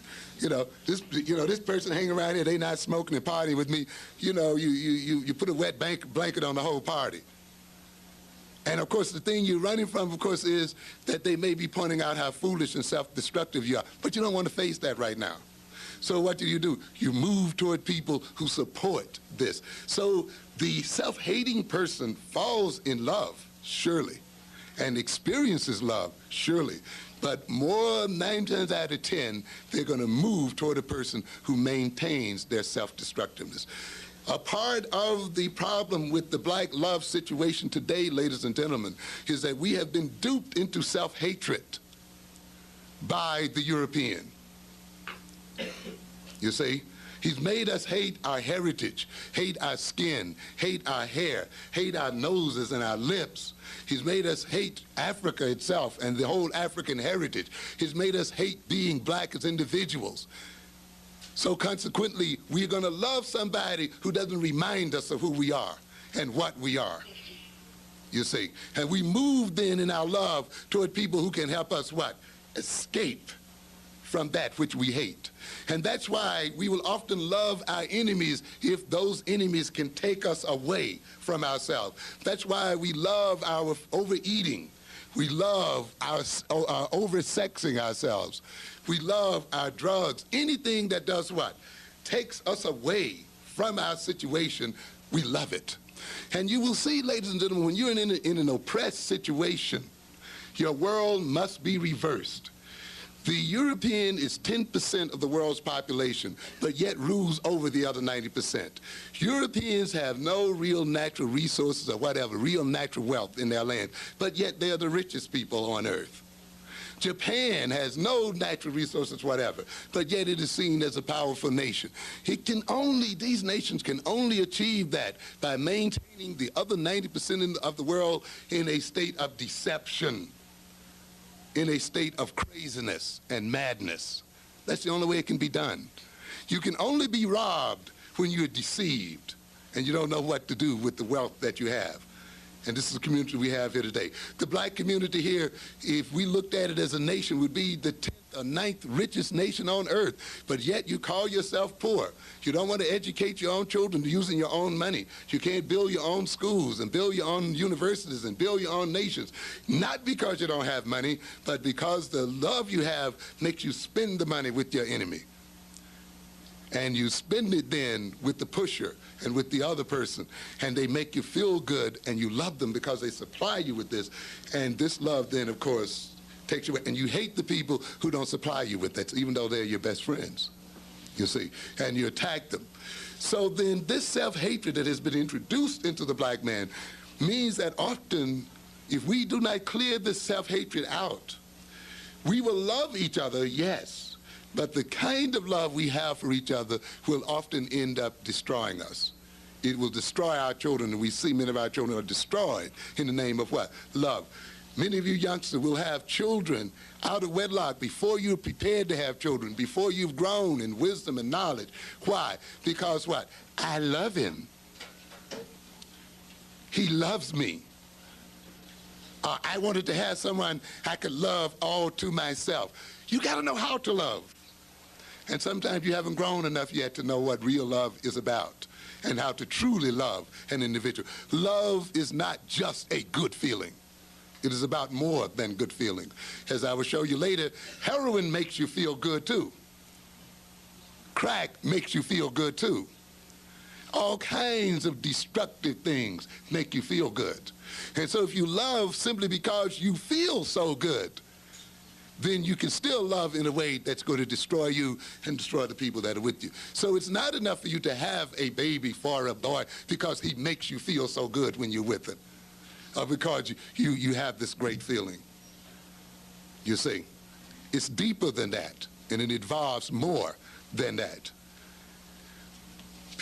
This person hanging around here, they not smoking and partying with me. You put a wet blanket on the whole party. And of course, the thing you're running from, of course, is that they may be pointing out how foolish and self-destructive you are. But you don't want to face that right now. So what do? You move toward people who support this. So the self-hating person falls in love, surely, and experiences love, surely. But 9 times out of 10, they're going to move toward a person who maintains their self-destructiveness. A part of the problem with the black love situation today, ladies and gentlemen, is that we have been duped into self-hatred by the European. You see? He's made us hate our heritage, hate our skin, hate our hair, hate our noses and our lips. He's made us hate Africa itself and the whole African heritage. He's made us hate being black as individuals. So consequently, we're going to love somebody who doesn't remind us of who we are and what we are, you see. And we move then in our love toward people who can help us what? Escape from that which we hate. And that's why we will often love our enemies if those enemies can take us away from ourselves. That's why we love our overeating. We love our over-sexing ourselves. We love our drugs. Anything that does what? Takes us away from our situation, we love it. And you will see, ladies and gentlemen, when you're in an oppressed situation, your world must be reversed. The European is 10% of the world's population, but yet rules over the other 90%. Europeans have no real natural resources or whatever, real natural wealth in their land, but yet they are the richest people on earth. Japan has no natural resources, whatever, but yet it is seen as a powerful nation. These nations can only achieve that by maintaining the other 90% of the world in a state of deception, in a state of craziness and madness. That's the only way it can be done. You can only be robbed when you're deceived and you don't know what to do with the wealth that you have. And this is the community we have here today. The black community here, if we looked at it as a nation, would be the 10th or 9th richest nation on earth, but yet you call yourself poor. You don't want to educate your own children using your own money. You can't build your own schools and build your own universities and build your own nations. Not because you don't have money, but because the love you have makes you spend the money with your enemy. And you spend it then with the pusher and with the other person, and they make you feel good, and you love them because they supply you with this. And this love then, of course, takes you away. And you hate the people who don't supply you with that, even though they're your best friends, you see, and you attack them. So then this self-hatred that has been introduced into the black man means that often, if we do not clear this self-hatred out, we will love each other, yes, but the kind of love we have for each other will often end up destroying us. It will destroy our children, and we see many of our children are destroyed in the name of what? Love. Many of you youngsters will have children out of wedlock before you're prepared to have children, before you've grown in wisdom and knowledge. Why? Because what? I love him. He loves me. I wanted to have someone I could love all to myself. You got to know how to love. And sometimes you haven't grown enough yet to know what real love is about and how to truly love an individual. Love is not just a good feeling. It is about more than good feeling. As I will show you later, heroin makes you feel good too. Crack makes you feel good too. All kinds of destructive things make you feel good. And so if you love simply because you feel so good, then you can still love in a way that's going to destroy you and destroy the people that are with you. So it's not enough for you to have a baby for a boy because he makes you feel so good when you're with him, or because you have this great feeling. You see, it's deeper than that, and it involves more than that.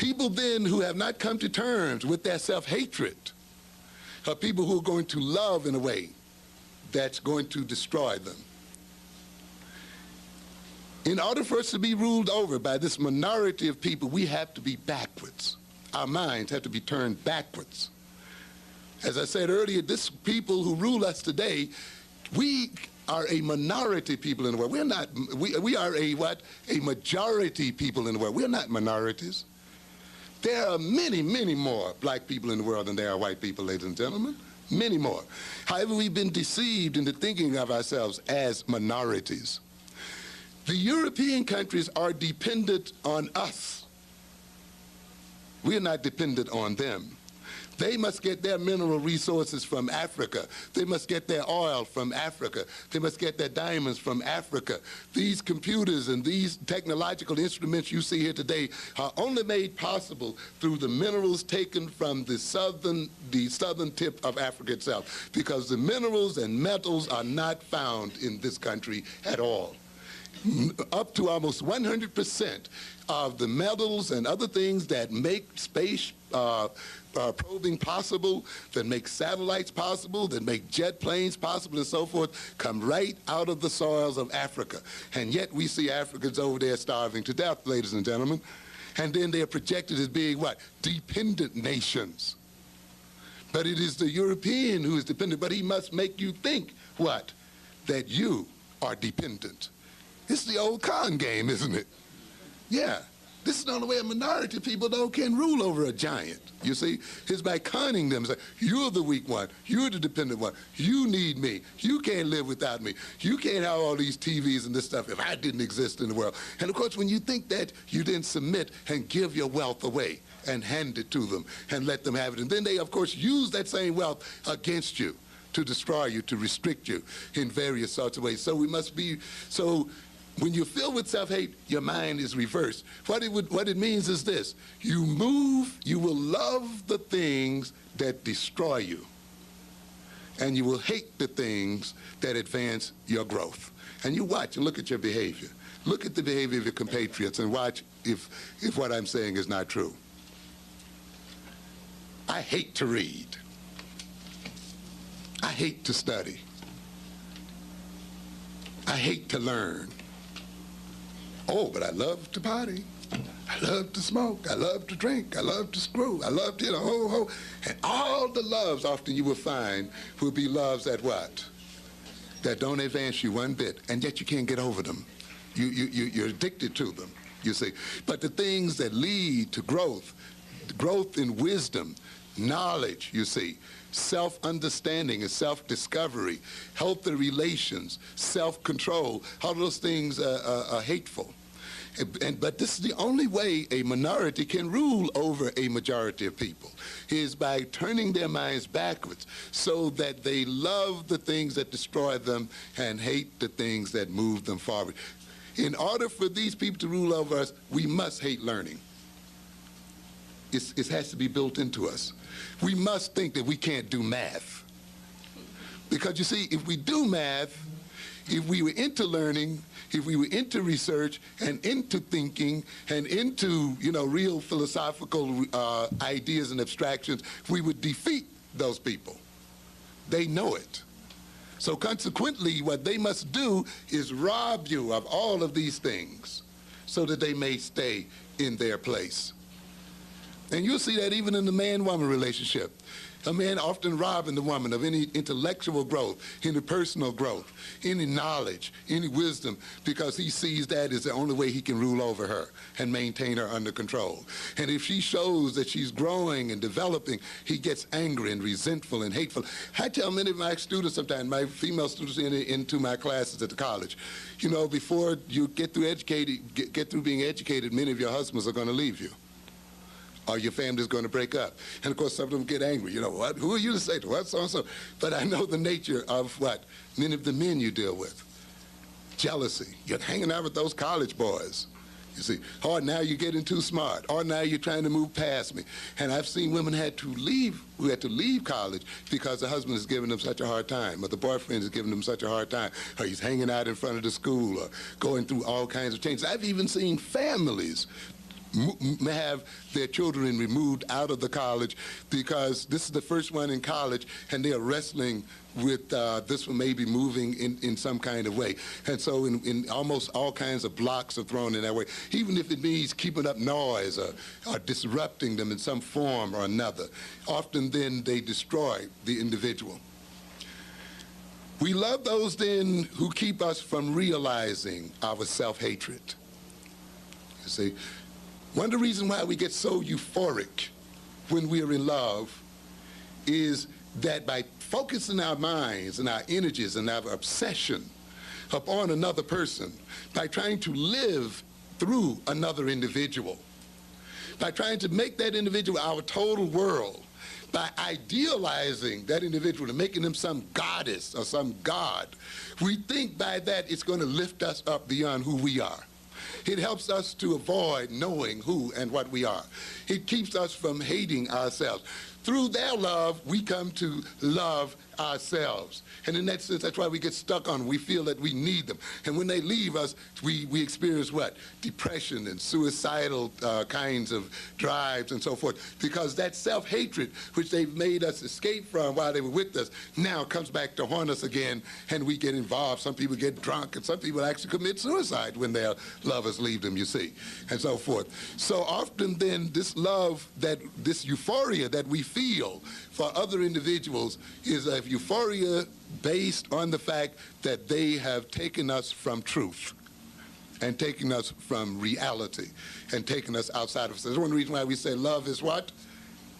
People then who have not come to terms with their self-hatred are people who are going to love in a way that's going to destroy them. In order for us to be ruled over by this minority of people, we have to be backwards. Our minds have to be turned backwards. As I said earlier, this people who rule us today, we are a minority people in the world. We're not, we are a what? A majority people in the world. We're not minorities. There are many, many more black people in the world than there are white people, ladies and gentlemen. Many more. However, we've been deceived into thinking of ourselves as minorities. The European countries are dependent on us. We're not dependent on them. They must get their mineral resources from Africa. They must get their oil from Africa. They must get their diamonds from Africa. These computers and these technological instruments you see here today are only made possible through the minerals taken from the southern tip of Africa itself, because the minerals and metals are not found in this country at all. Up to almost 100% of the metals and other things that make space probing possible, that make satellites possible, that make jet planes possible and so forth, come right out of the soils of Africa. And yet we see Africans over there starving to death, ladies and gentlemen. And then they're projected as being what? Dependent nations. But it is the European who is dependent, but he must make you think what? That you are dependent. It's the old con game, isn't it? Yeah. This is the only way a minority of people can rule over a giant. You see, it's by conning them. It's like, you're the weak one. You're the dependent one. You need me. You can't live without me. You can't have all these TVs and this stuff if I didn't exist in the world. And of course, when you think that, you then submit and give your wealth away and hand it to them and let them have it. And then they, of course, use that same wealth against you to destroy you, to restrict you in various sorts of ways. So we must be, so when you're filled with self-hate, your mind is reversed. What it means is this: you will love the things that destroy you, and you will hate the things that advance your growth. And you watch and look at your behavior. Look at the behavior of your compatriots and watch if what I'm saying is not true. I hate to read. I hate to study. I hate to learn. Oh, but I love to party. I love to smoke. I love to drink. I love to screw. I love to, ho. And all the loves often you will find will be loves that what? That don't advance you one bit, and yet you can't get over them. You're addicted to them, you see. But the things that lead to growth in wisdom, knowledge, you see, self-understanding and self-discovery, healthy relations, self-control, all those things are hateful. But this is the only way a minority can rule over a majority of people, is by turning their minds backwards so that they love the things that destroy them and hate the things that move them forward. In order for these people to rule over us, we must hate learning. It has to be built into us. We must think that we can't do math. Because you see, if we do math, if we were into learning, if we were into research and into thinking and into, real philosophical ideas and abstractions, we would defeat those people. They know it. So consequently, what they must do is rob you of all of these things so that they may stay in their place. And you'll see that even in the man-woman relationship. A man often robbing the woman of any intellectual growth, any personal growth, any knowledge, any wisdom, because he sees that as the only way he can rule over her and maintain her under control. And if she shows that she's growing and developing, he gets angry and resentful and hateful. I tell many of my students sometimes, my female students into my classes at the college, before you get through being educated, many of your husbands are going to leave you, or your family's going to break up. And of course, some of them get angry. What? Who are you to say to what? So-and-so. But I know the nature of what? Many of the men you deal with. Jealousy. You're hanging out with those college boys. You see, or now you're getting too smart, or now you're trying to move past me. And I've seen women who had to leave college because the husband is giving them such a hard time, or the boyfriend is giving them such a hard time, or he's hanging out in front of the school, or going through all kinds of changes. I've even seen families have their children removed out of the college because this is the first one in college and they are wrestling with this one maybe moving in some kind of way. And so in almost all kinds of blocks are thrown in that way, even if it means keeping up noise or disrupting them in some form or another. Often then they destroy the individual. We love those then who keep us from realizing our self-hatred. You see, one of the reasons why we get so euphoric when we are in love is that by focusing our minds and our energies and our obsession upon another person, by trying to live through another individual, by trying to make that individual our total world, by idealizing that individual and making them some goddess or some god, we think by that it's going to lift us up beyond who we are. It helps us to avoid knowing who and what we are. It keeps us from hating ourselves. Through their love, we come to love ourselves. And in that sense, that's why we get stuck on them. We feel that we need them. And when they leave us, we experience what? Depression and suicidal kinds of drives and so forth. Because that self-hatred, which they've made us escape from while they were with us, now comes back to haunt us again, and we get involved. Some people get drunk, and some people actually commit suicide when their lovers leave them, you see, and so forth. So often then, this love, this euphoria that we feel for other individuals is a euphoria based on the fact that they have taken us from truth and taken us from reality and taken us outside of us. That's one reason why we say love is what?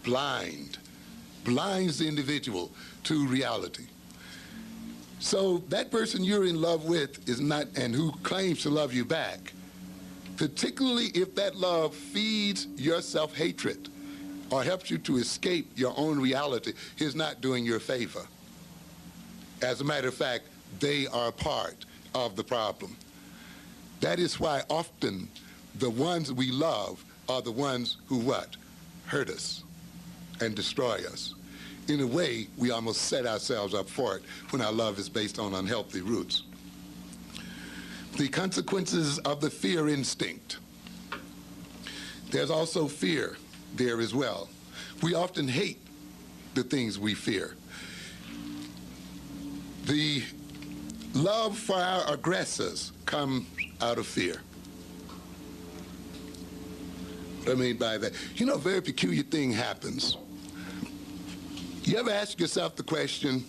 Blind. Blinds the individual to reality. So that person you're in love with is not, and who claims to love you back, particularly if that love feeds your self-hatred or helps you to escape your own reality, is not doing you a favor. As a matter of fact, they are part of the problem. That is why often the ones we love are the ones who what? Hurt us and destroy us. In a way, we almost set ourselves up for it when our love is based on unhealthy roots. The consequences of the fear instinct. There's also fear there as well. We often hate the things we fear. The love for our aggressors comes out of fear. What I mean by that, you know, a very peculiar thing happens. You ever ask yourself the question,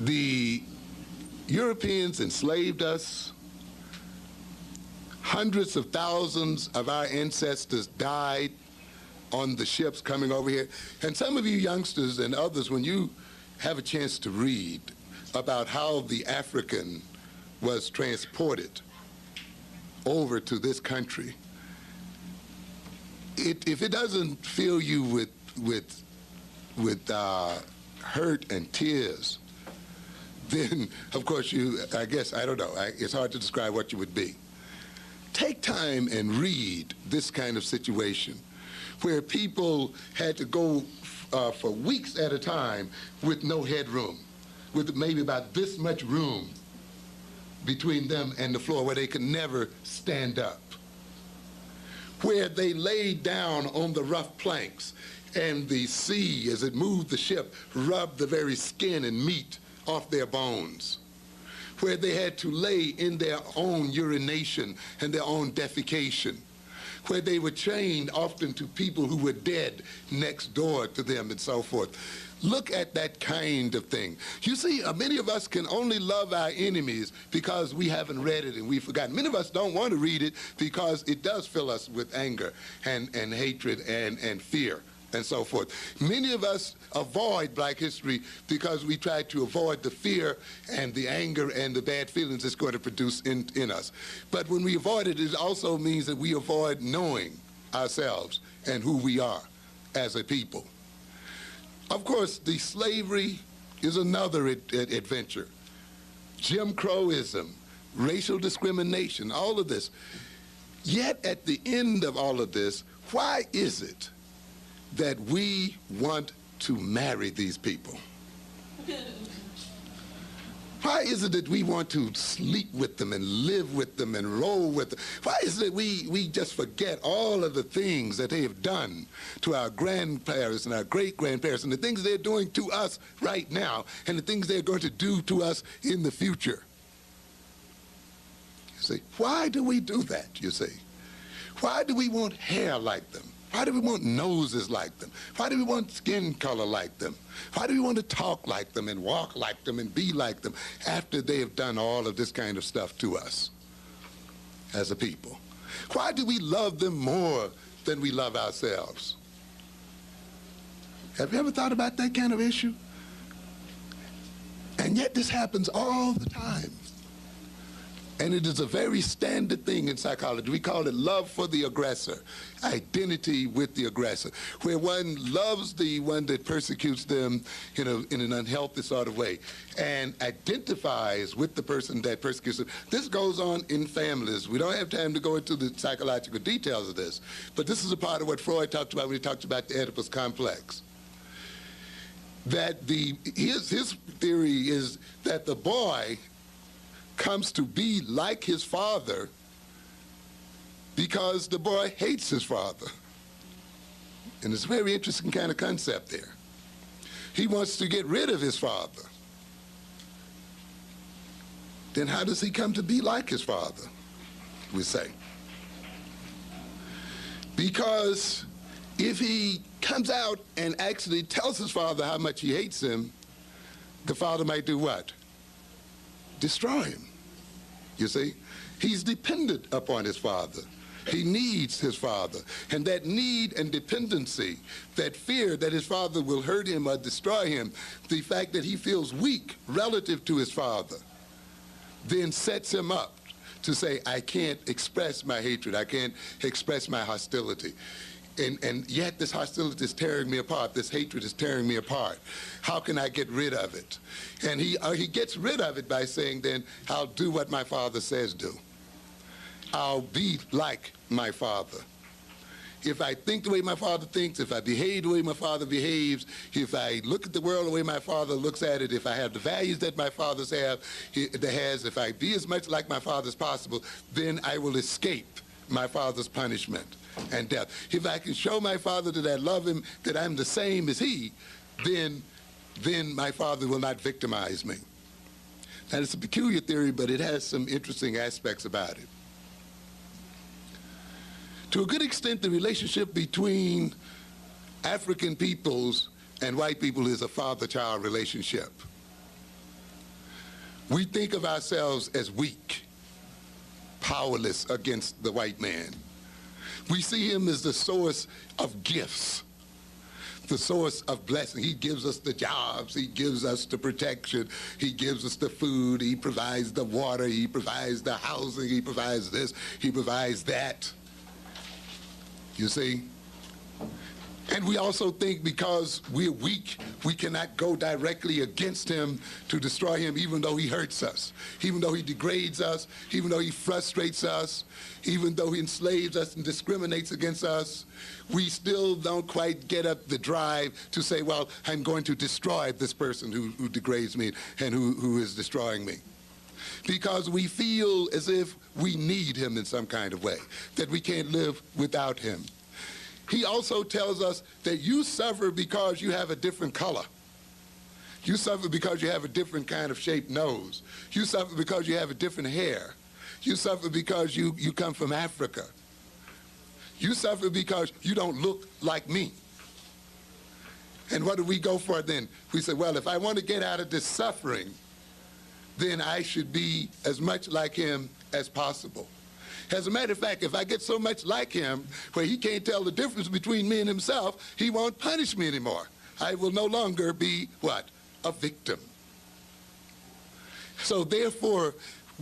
the Europeans enslaved us. Hundreds of thousands of our ancestors died on the ships coming over here. And some of you youngsters and others, when you have a chance to read about how the African was transported over to this country, if it doesn't fill you with hurt and tears, then of course I guess, I don't know, it's hard to describe what you would be. Take time and read this kind of situation where people had to go for weeks at a time with no headroom, with maybe about this much room between them and the floor where they could never stand up, where they laid down on the rough planks and the sea, as it moved the ship, rubbed the very skin and meat off their bones, where they had to lay in their own urination and their own defecation, where they were chained often to people who were dead next door to them and so forth. Look at that kind of thing. You see, many of us can only love our enemies because we haven't read it and we've forgotten. Many of us don't want to read it because it does fill us with anger and hatred and fear and so forth. Many of us avoid Black history because we try to avoid the fear and the anger and the bad feelings it's going to produce in us. But when we avoid it, it also means that we avoid knowing ourselves and who we are as a people. Of course, the slavery is another adventure. Jim Crowism, racial discrimination, all of this. Yet at the end of all of this, why is it that we want to marry these people? Why is it that we want to sleep with them and live with them and roll with them? Why is it we just forget all of the things that they have done to our grandparents and our great-grandparents and the things they're doing to us right now and the things they're going to do to us in the future? You see, why do we do that, you see? Why do we want hair like them? Why do we want noses like them? Why do we want skin color like them? Why do we want to talk like them and walk like them and be like them after they have done all of this kind of stuff to us as a people? Why do we love them more than we love ourselves? Have you ever thought about that kind of issue? And yet this happens all the time. And it is a very standard thing in psychology. We call it love for the aggressor, identity with the aggressor, where one loves the one that persecutes them in an unhealthy sort of way and identifies with the person that persecutes them. This goes on in families. We don't have time to go into the psychological details of this, but this is a part of what Freud talked about when he talked about the Oedipus complex. That his theory is that the boy comes to be like his father because the boy hates his father. And it's a very interesting kind of concept there. He wants to get rid of his father. Then how does he come to be like his father, we say? Because if he comes out and actually tells his father how much he hates him, the father might do what? Destroy him, you see? He's dependent upon his father. He needs his father. And that need and dependency, that fear that his father will hurt him or destroy him, the fact that he feels weak relative to his father, then sets him up to say, I can't express my hatred. I can't express my hostility. And yet this hostility is tearing me apart. This hatred is tearing me apart. How can I get rid of it? And he gets rid of it by saying, then, I'll do what my father says do. I'll be like my father. If I think the way my father thinks, if I behave the way my father behaves, if I look at the world the way my father looks at it, if I have the values that my father has, if I be as much like my father as possible, then I will escape my father's punishment and death. If I can show my father that I love him, that I'm the same as he, then my father will not victimize me. Now, it's a peculiar theory, but it has some interesting aspects about it. To a good extent, the relationship between African peoples and white people is a father-child relationship. We think of ourselves as weak, powerless against the white man. We see him as the source of gifts, the source of blessing. He gives us the jobs, he gives us the protection, he gives us the food, he provides the water, he provides the housing, he provides this, he provides that. You see? And we also think because we're weak, we cannot go directly against him to destroy him, even though he hurts us, even though he degrades us, even though he frustrates us, even though he enslaves us and discriminates against us. We still don't quite get up the drive to say, well, I'm going to destroy this person who degrades me and who is destroying me. Because we feel as if we need him in some kind of way, that we can't live without him. He also tells us that you suffer because you have a different color. You suffer because you have a different kind of shaped nose. You suffer because you have a different hair. You suffer because you come from Africa. You suffer because you don't look like me. And what do we go for then? We say, well, if I want to get out of this suffering, then I should be as much like him as possible. As a matter of fact, if I get so much like him where he can't tell the difference between me and himself, he won't punish me anymore. I will no longer be, what? A victim. So therefore,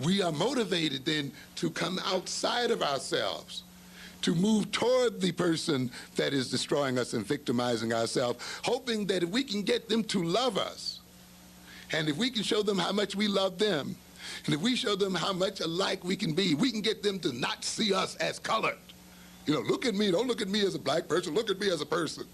we are motivated then to come outside of ourselves, to move toward the person that is destroying us and victimizing ourselves, hoping that if we can get them to love us, and if we can show them how much we love them, and if we show them how much alike we can be, we can get them to not see us as colored. You know, look at me, don't look at me as a black person, look at me as a person.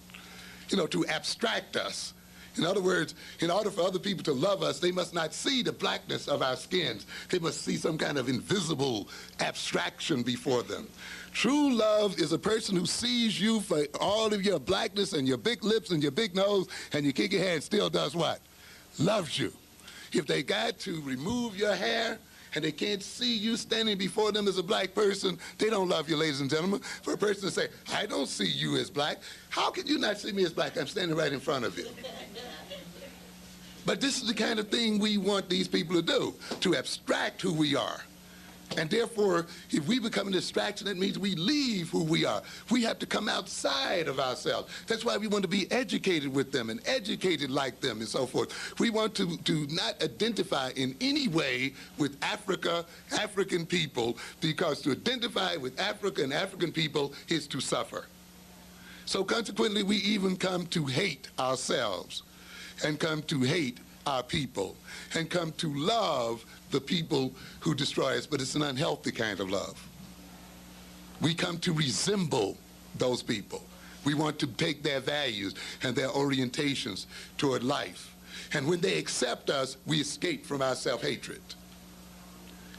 You know, to abstract us In other words, in order for other people to love us, they must not see the blackness of our skins. They must see some kind of invisible abstraction before them. True love is a person who sees you for all of your blackness and your big lips and your big nose and your kinky hair and still does what? Loves you. If they got to remove your hair and they can't see you standing before them as a black person, they don't love you, ladies and gentlemen. For a person to say, I don't see you as black, how can you not see me as black? I'm standing right in front of you. But this is the kind of thing we want these people to do, to abstract who we are. And therefore, if we become a distraction, that means we leave who we are. We have to come outside of ourselves. That's why we want to be educated with them and educated like them and so forth. We want to not identify in any way with Africa, African people, because to identify with Africa and African people is to suffer. So consequently, we even come to hate ourselves and come to hate our people and come to love the people who destroy us, but it's an unhealthy kind of love. We come to resemble those people. We want to take their values and their orientations toward life. And when they accept us, we escape from our self-hatred.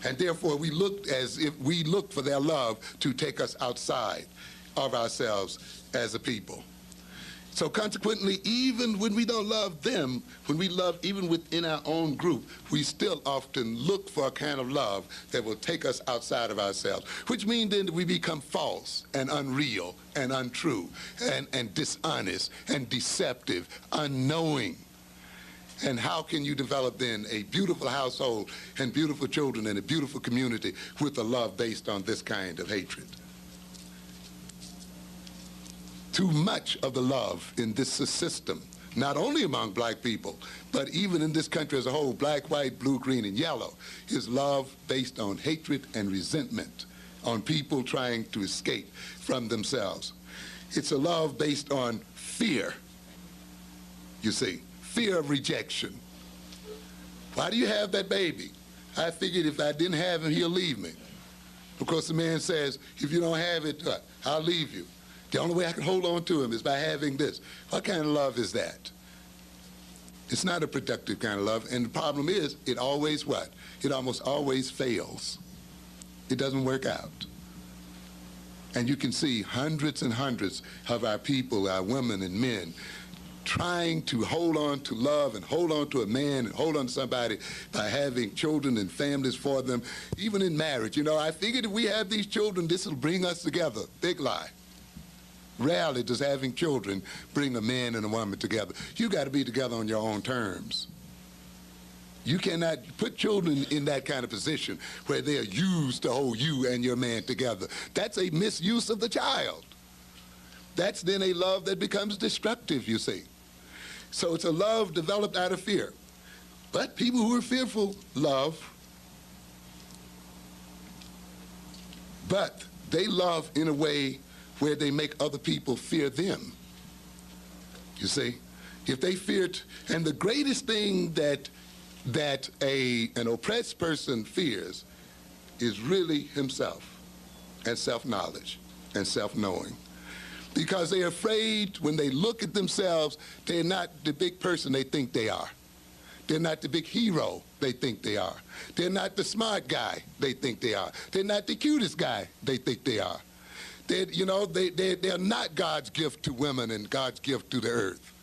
And therefore, we look as if we look for their love to take us outside of ourselves as a people. So consequently, even when we don't love them, when we love even within our own group, we still often look for a kind of love that will take us outside of ourselves, which means then that we become false and unreal and untrue and dishonest and deceptive, unknowing. And how can you develop then a beautiful household and beautiful children and a beautiful community with a love based on this kind of hatred? Too much of the love in this system, not only among black people, but even in this country as a whole, black, white, blue, green, and yellow, is love based on hatred and resentment, on people trying to escape from themselves. It's a love based on fear, you see, fear of rejection. Why do you have that baby? I figured if I didn't have him, he'll leave me. Because the man says, if you don't have it, I'll leave you. The only way I can hold on to him is by having this. What kind of love is that? It's not a productive kind of love, and the problem is, it always what? It almost always fails. It doesn't work out. And you can see hundreds and hundreds of our people, our women and men, trying to hold on to love and hold on to a man and hold on to somebody by having children and families for them, even in marriage. You know, I figured if we have these children, this will bring us together. Big lie. Rarely does having children bring a man and a woman together. You got to be together on your own terms. You cannot put children in that kind of position where they are used to hold you and your man together. That's a misuse of the child. That's then a love that becomes destructive, you see. So it's a love developed out of fear. But people who are fearful love, but they love in a way where they make other people fear them. You see, if they feared, and the greatest thing that an oppressed person fears is really himself and self-knowledge and self-knowing. Because they're afraid when they look at themselves, they're not the big person they think they are. They're not the big hero they think they are. They're not the smart guy they think they are. They're not the cutest guy they think they are. They're not God's gift to women and God's gift to the earth.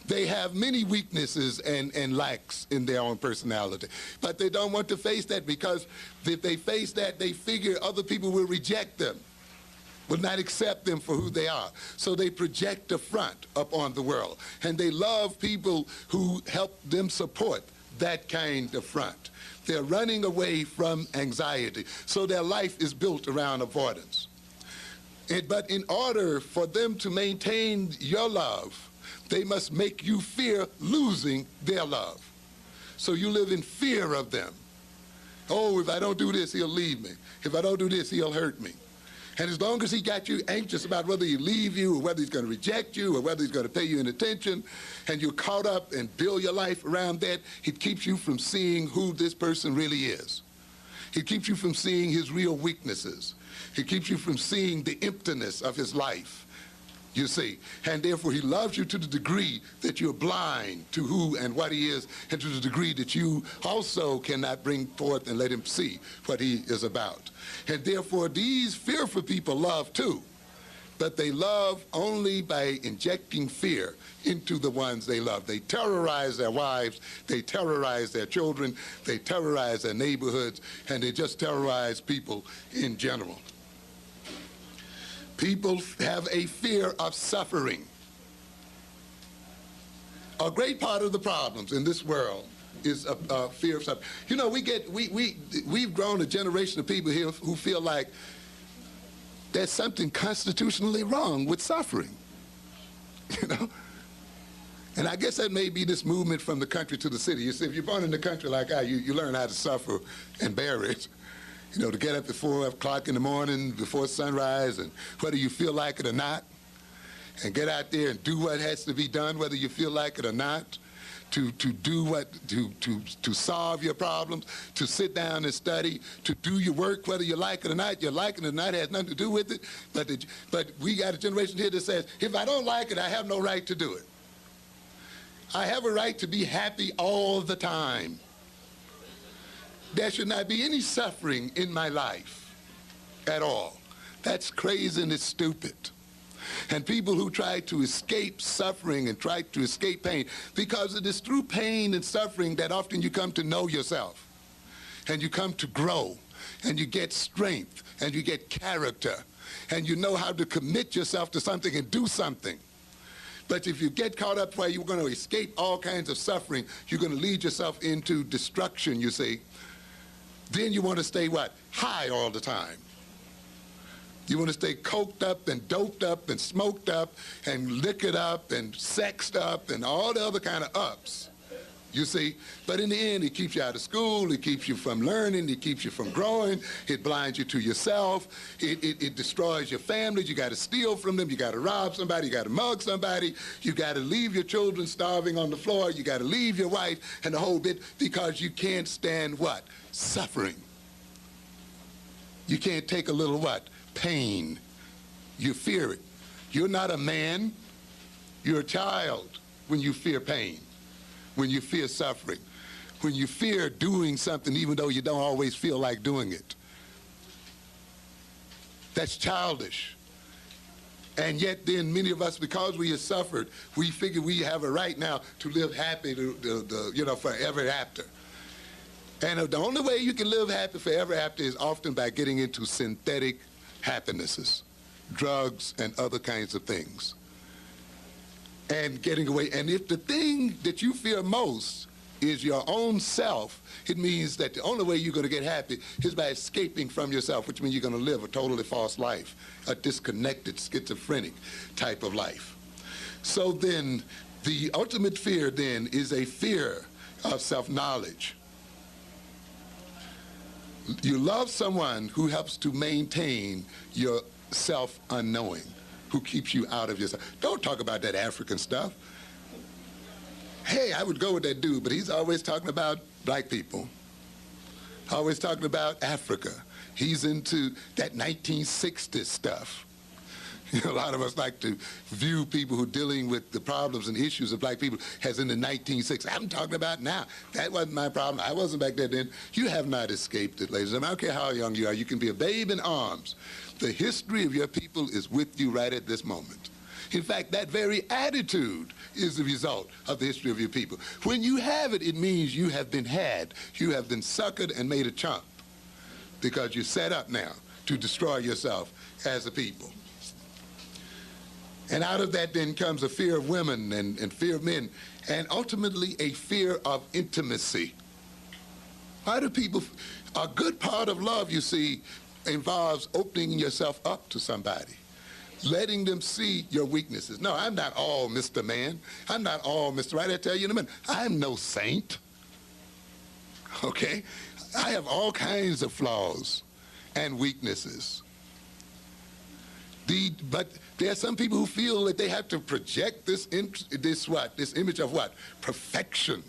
They have many weaknesses and lacks in their own personality. But they don't want to face that, because if they face that, they figure other people will reject them, will not accept them for who they are. So they project a front upon the world. And they love people who help them support that kind of front. They're running away from anxiety. So their life is built around avoidance. But in order for them to maintain your love, they must make you fear losing their love. So you live in fear of them. Oh, if I don't do this, he'll leave me. If I don't do this, he'll hurt me. And as long as he got you anxious about whether he leave you or whether he's going to reject you or whether he's going to pay you any attention, and you're caught up and build your life around that, it keeps you from seeing who this person really is. It keeps you from seeing his real weaknesses. It keeps you from seeing the emptiness of his life. you see. And therefore he loves you to the degree that you're blind to who and what he is, and to the degree that you also cannot bring forth and let him see what he is about. And therefore these fearful people love too, but they love only by injecting fear into the ones they love. They terrorize their wives, they terrorize their children, they terrorize their neighborhoods, and they just terrorize people in general. People have a fear of suffering. A great part of the problems in this world is a fear of suffering. You know, we've grown a generation of people here who feel like there's something constitutionally wrong with suffering, you know? And I guess that may be this movement from the country to the city. You see, if you're born in the country like I, you learn how to suffer and bear it. You know, to get up at 4 o'clock in the morning before sunrise, and whether you feel like it or not, and get out there and do what has to be done, whether you feel like it or not, to solve your problems, to sit down and study, to do your work, whether you like it or not. Your liking it or not has nothing to do with it. But we got a generation here that says, if I don't like it, I have no right to do it. I have a right to be happy all the time. There should not be any suffering in my life at all. That's crazy and it's stupid. And people who try to escape suffering and try to escape pain, because it is through pain and suffering that often you come to know yourself, and you come to grow, and you get strength, and you get character, and you know how to commit yourself to something and do something. But if you get caught up where you're going to escape all kinds of suffering, you're going to lead yourself into destruction, you see. Then you want to stay what? High all the time. You want to stay coked up and doped up and smoked up and liquored up and sexed up and all the other kind of ups, you see. But in the end, it keeps you out of school, it keeps you from learning, it keeps you from growing, it blinds you to yourself, it destroys your families. You got to steal from them, you got to rob somebody, you got to mug somebody, you got to leave your children starving on the floor, you got to leave your wife and the whole bit, because you can't stand what? Suffering. You can't take a little what? Pain. You fear it. You're not a man, you're a child when you fear pain, when you fear suffering, when you fear doing something even though you don't always feel like doing it. That's childish. And yet then many of us, because we have suffered, we figure we have a right now to live happy, you know, forever after. And the only way you can live happy forever after is often by getting into synthetic happinesses, drugs and other kinds of things, and getting away. And if the thing that you fear most is your own self, it means that the only way you're going to get happy is by escaping from yourself, which means you're going to live a totally false life, a disconnected, schizophrenic type of life. So then the ultimate fear then is a fear of self-knowledge. You love someone who helps to maintain your self-unknowing, who keeps you out of yourself. Don't talk about that African stuff. Hey, I would go with that dude, but he's always talking about black people, always talking about Africa. He's into that 1960s stuff. You know, a lot of us like to view people who are dealing with the problems and issues of black people as in the 1960s. I'm talking about now. That wasn't my problem. I wasn't back there then. You have not escaped it, ladies and gentlemen. I don't care how young you are. You can be a babe in arms. The history of your people is with you right at this moment. In fact, that very attitude is the result of the history of your people. When you have it, it means you have been had. You have been suckered and made a chump, because you're set up now to destroy yourself as a people. And out of that then comes a fear of women and fear of men, and ultimately a fear of intimacy. Why do people, a good part of love, you see, involves opening yourself up to somebody, letting them see your weaknesses. No, I'm not all Mr. Man. I'm not all Mr. Right. I tell you in a minute, I'm no saint, okay? I have all kinds of flaws and weaknesses. But there are some people who feel that they have to project this image of what? Perfection,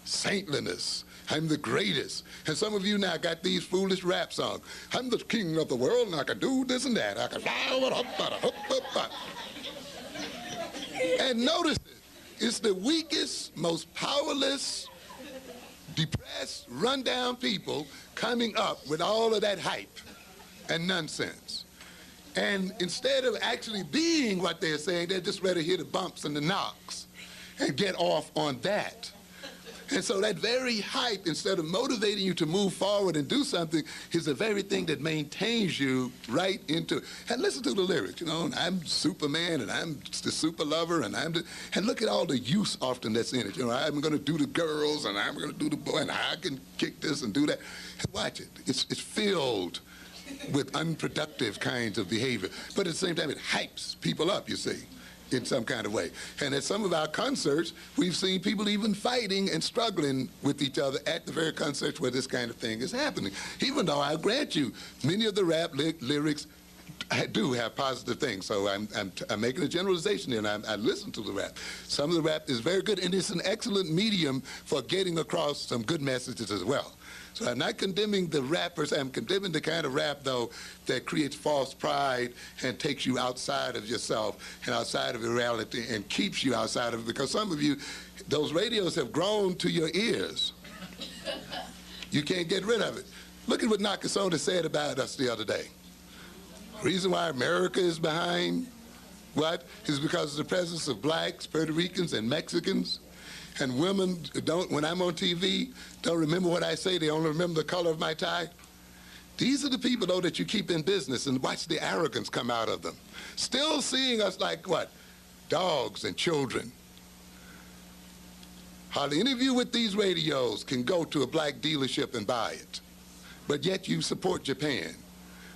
saintliness. I'm the greatest. And some of you now got these foolish rap songs. I'm the king of the world, and I can do this and that. I can... And notice it. It's the weakest, most powerless, depressed, rundown people coming up with all of that hype and nonsense. And instead of actually being what they're saying, they're just ready to hear the bumps and the knocks and get off on that. And so that very hype, instead of motivating you to move forward and do something, is the very thing that maintains you right into, and listen to the lyrics, you know, and I'm Superman, and I'm the super lover, and and look at all the use often that's in it. You know, I'm going to do the girls, and I'm going to do the boy, and I can kick this and do that. And watch it. It's filled with unproductive kinds of behavior. But at the same time, it hypes people up, you see, in some kind of way. And at some of our concerts, we've seen people even fighting and struggling with each other at the very concerts where this kind of thing is happening. Even though I'll grant you, many of the rap lyrics do have positive things. So I'm making a generalization here, and I listen to the rap. Some of the rap is very good, and it's an excellent medium for getting across some good messages as well. So I'm not condemning the rappers. I'm condemning the kind of rap, though, that creates false pride and takes you outside of yourself and outside of your reality and keeps you outside of it. Because some of you, those radios have grown to your ears. You can't get rid of it. Look at what Nakasone said about us the other day. The reason why America is behind, what, is because of the presence of blacks, Puerto Ricans, and Mexicans. And women don't, when I'm on TV, don't remember what I say. They only remember the color of my tie. These are the people, though, that you keep in business, and watch the arrogance come out of them. Still seeing us like what? Dogs and children. Hardly any of you with these radios can go to a black dealership and buy it. But yet you support Japan.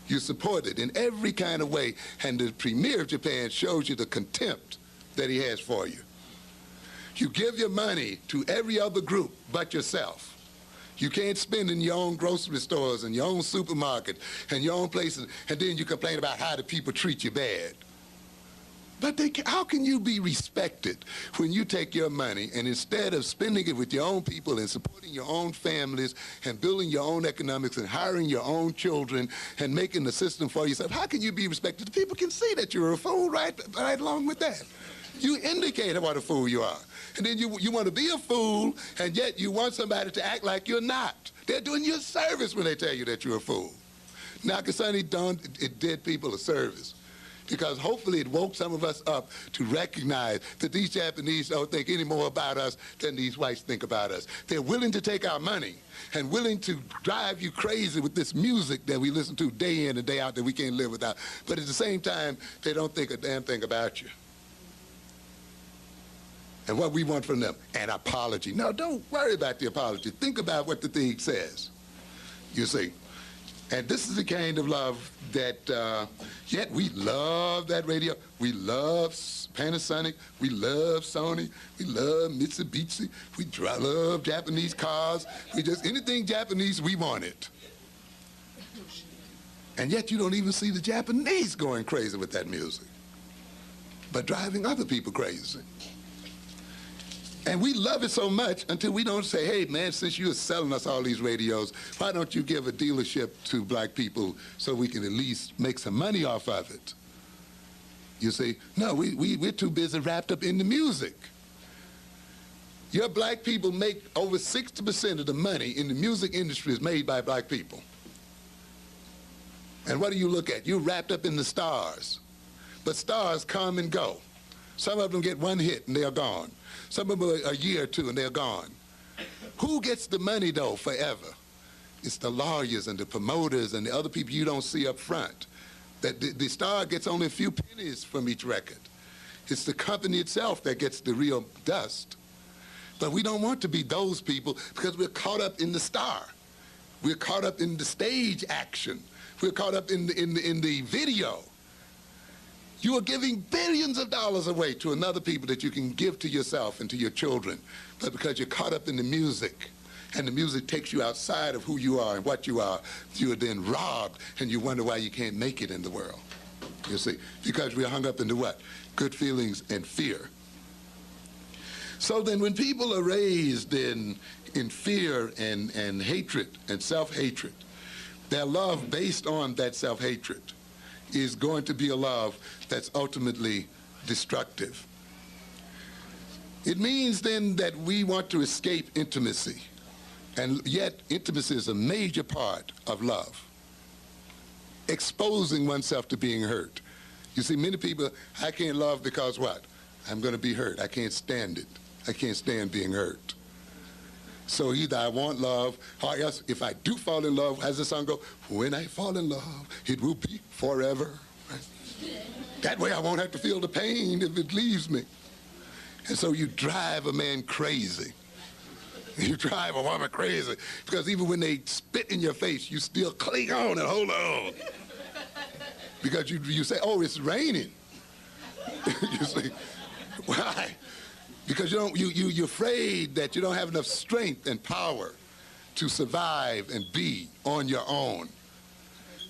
You support it in every kind of way. And the premier of Japan shows you the contempt that he has for you. You give your money to every other group but yourself. You can't spend in your own grocery stores and your own supermarket and your own places, and then you complain about how the people treat you bad. But how can you be respected when you take your money and instead of spending it with your own people and supporting your own families and building your own economics and hiring your own children and making the system for yourself, how can you be respected? The people can see that you're a fool right along with that. You indicate what a fool you are. And then you want to be a fool, and yet you want somebody to act like you're not. They're doing you a service when they tell you that you're a fool. Nakasone it did people a service, because hopefully it woke some of us up to recognize that these Japanese don't think any more about us than these whites think about us. They're willing to take our money and willing to drive you crazy with this music that we listen to day in and day out that we can't live without. But at the same time, they don't think a damn thing about you. And what we want from them, an apology. No, don't worry about the apology. Think about what the thing says, you see. And this is the kind of love that, yet we love that radio. We love Panasonic. We love Sony. We love Mitsubishi. We love Japanese cars. We just, anything Japanese, we want it. And yet you don't even see the Japanese going crazy with that music, but driving other people crazy. And we love it so much until we don't say, hey, man, since you're selling us all these radios, why don't you give a dealership to black people so we can at least make some money off of it? You see, no, we're too busy wrapped up in the music. Your black people make over 60% of the money in the music industry is made by black people. And what do you look at? You're wrapped up in the stars. But stars come and go. Some of them get one hit and they're gone. Some of them a year or two and they're gone. Who gets the money, though, forever? It's the lawyers and the promoters and the other people you don't see up front. That the star gets only a few pennies from each record. It's the company itself that gets the real dust. But we don't want to be those people because we're caught up in the star. We're caught up in the stage action. We're caught up in the video. You are giving billions of dollars away to another people that you can give to yourself and to your children. But because you're caught up in the music, and the music takes you outside of who you are and what you are then robbed, and you wonder why you can't make it in the world. You see, because we're hung up into what? Good feelings and fear. So then when people are raised in fear and hatred and self-hatred, their love based on that self-hatred is going to be a love that's ultimately destructive. It means then that we want to escape intimacy. And yet, intimacy is a major part of love. Exposing oneself to being hurt. You see, many people, I can't love because what? I'm going to be hurt. I can't stand it. I can't stand being hurt. So either I want love, or else if I do fall in love, as the song goes, when I fall in love, it will be forever. That way I won't have to feel the pain if it leaves me. And so you drive a man crazy. You drive a woman crazy, because even when they spit in your face, you still cling on and hold on. Because you say, oh, it's raining. You say, why? Because you're afraid that you don't have enough strength and power to survive and be on your own.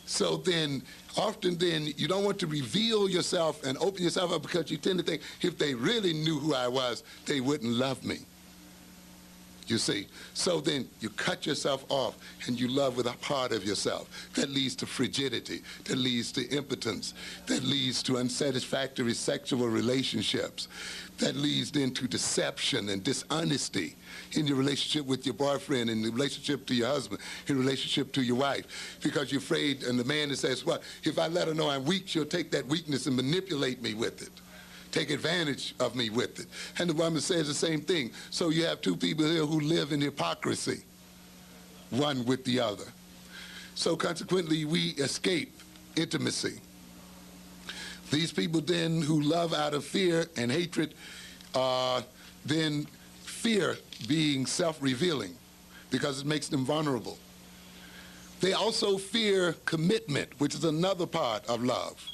So then, often then, you don't want to reveal yourself and open yourself up, because you tend to think, if they really knew who I was, they wouldn't love me. You see? So then you cut yourself off and you love with a part of yourself. That leads to frigidity, that leads to impotence, that leads to unsatisfactory sexual relationships, that leads then to deception and dishonesty in your relationship with your boyfriend, in the relationship to your husband, in relationship to your wife, because you're afraid, and the man that says, well, if I let her know I'm weak, she'll take that weakness and manipulate me with it. Take advantage of me with it. And the woman says the same thing. So you have two people here who live in hypocrisy, one with the other. So consequently, we escape intimacy. These people then who love out of fear and hatred, then fear being self-revealing, because it makes them vulnerable. They also fear commitment, which is another part of love.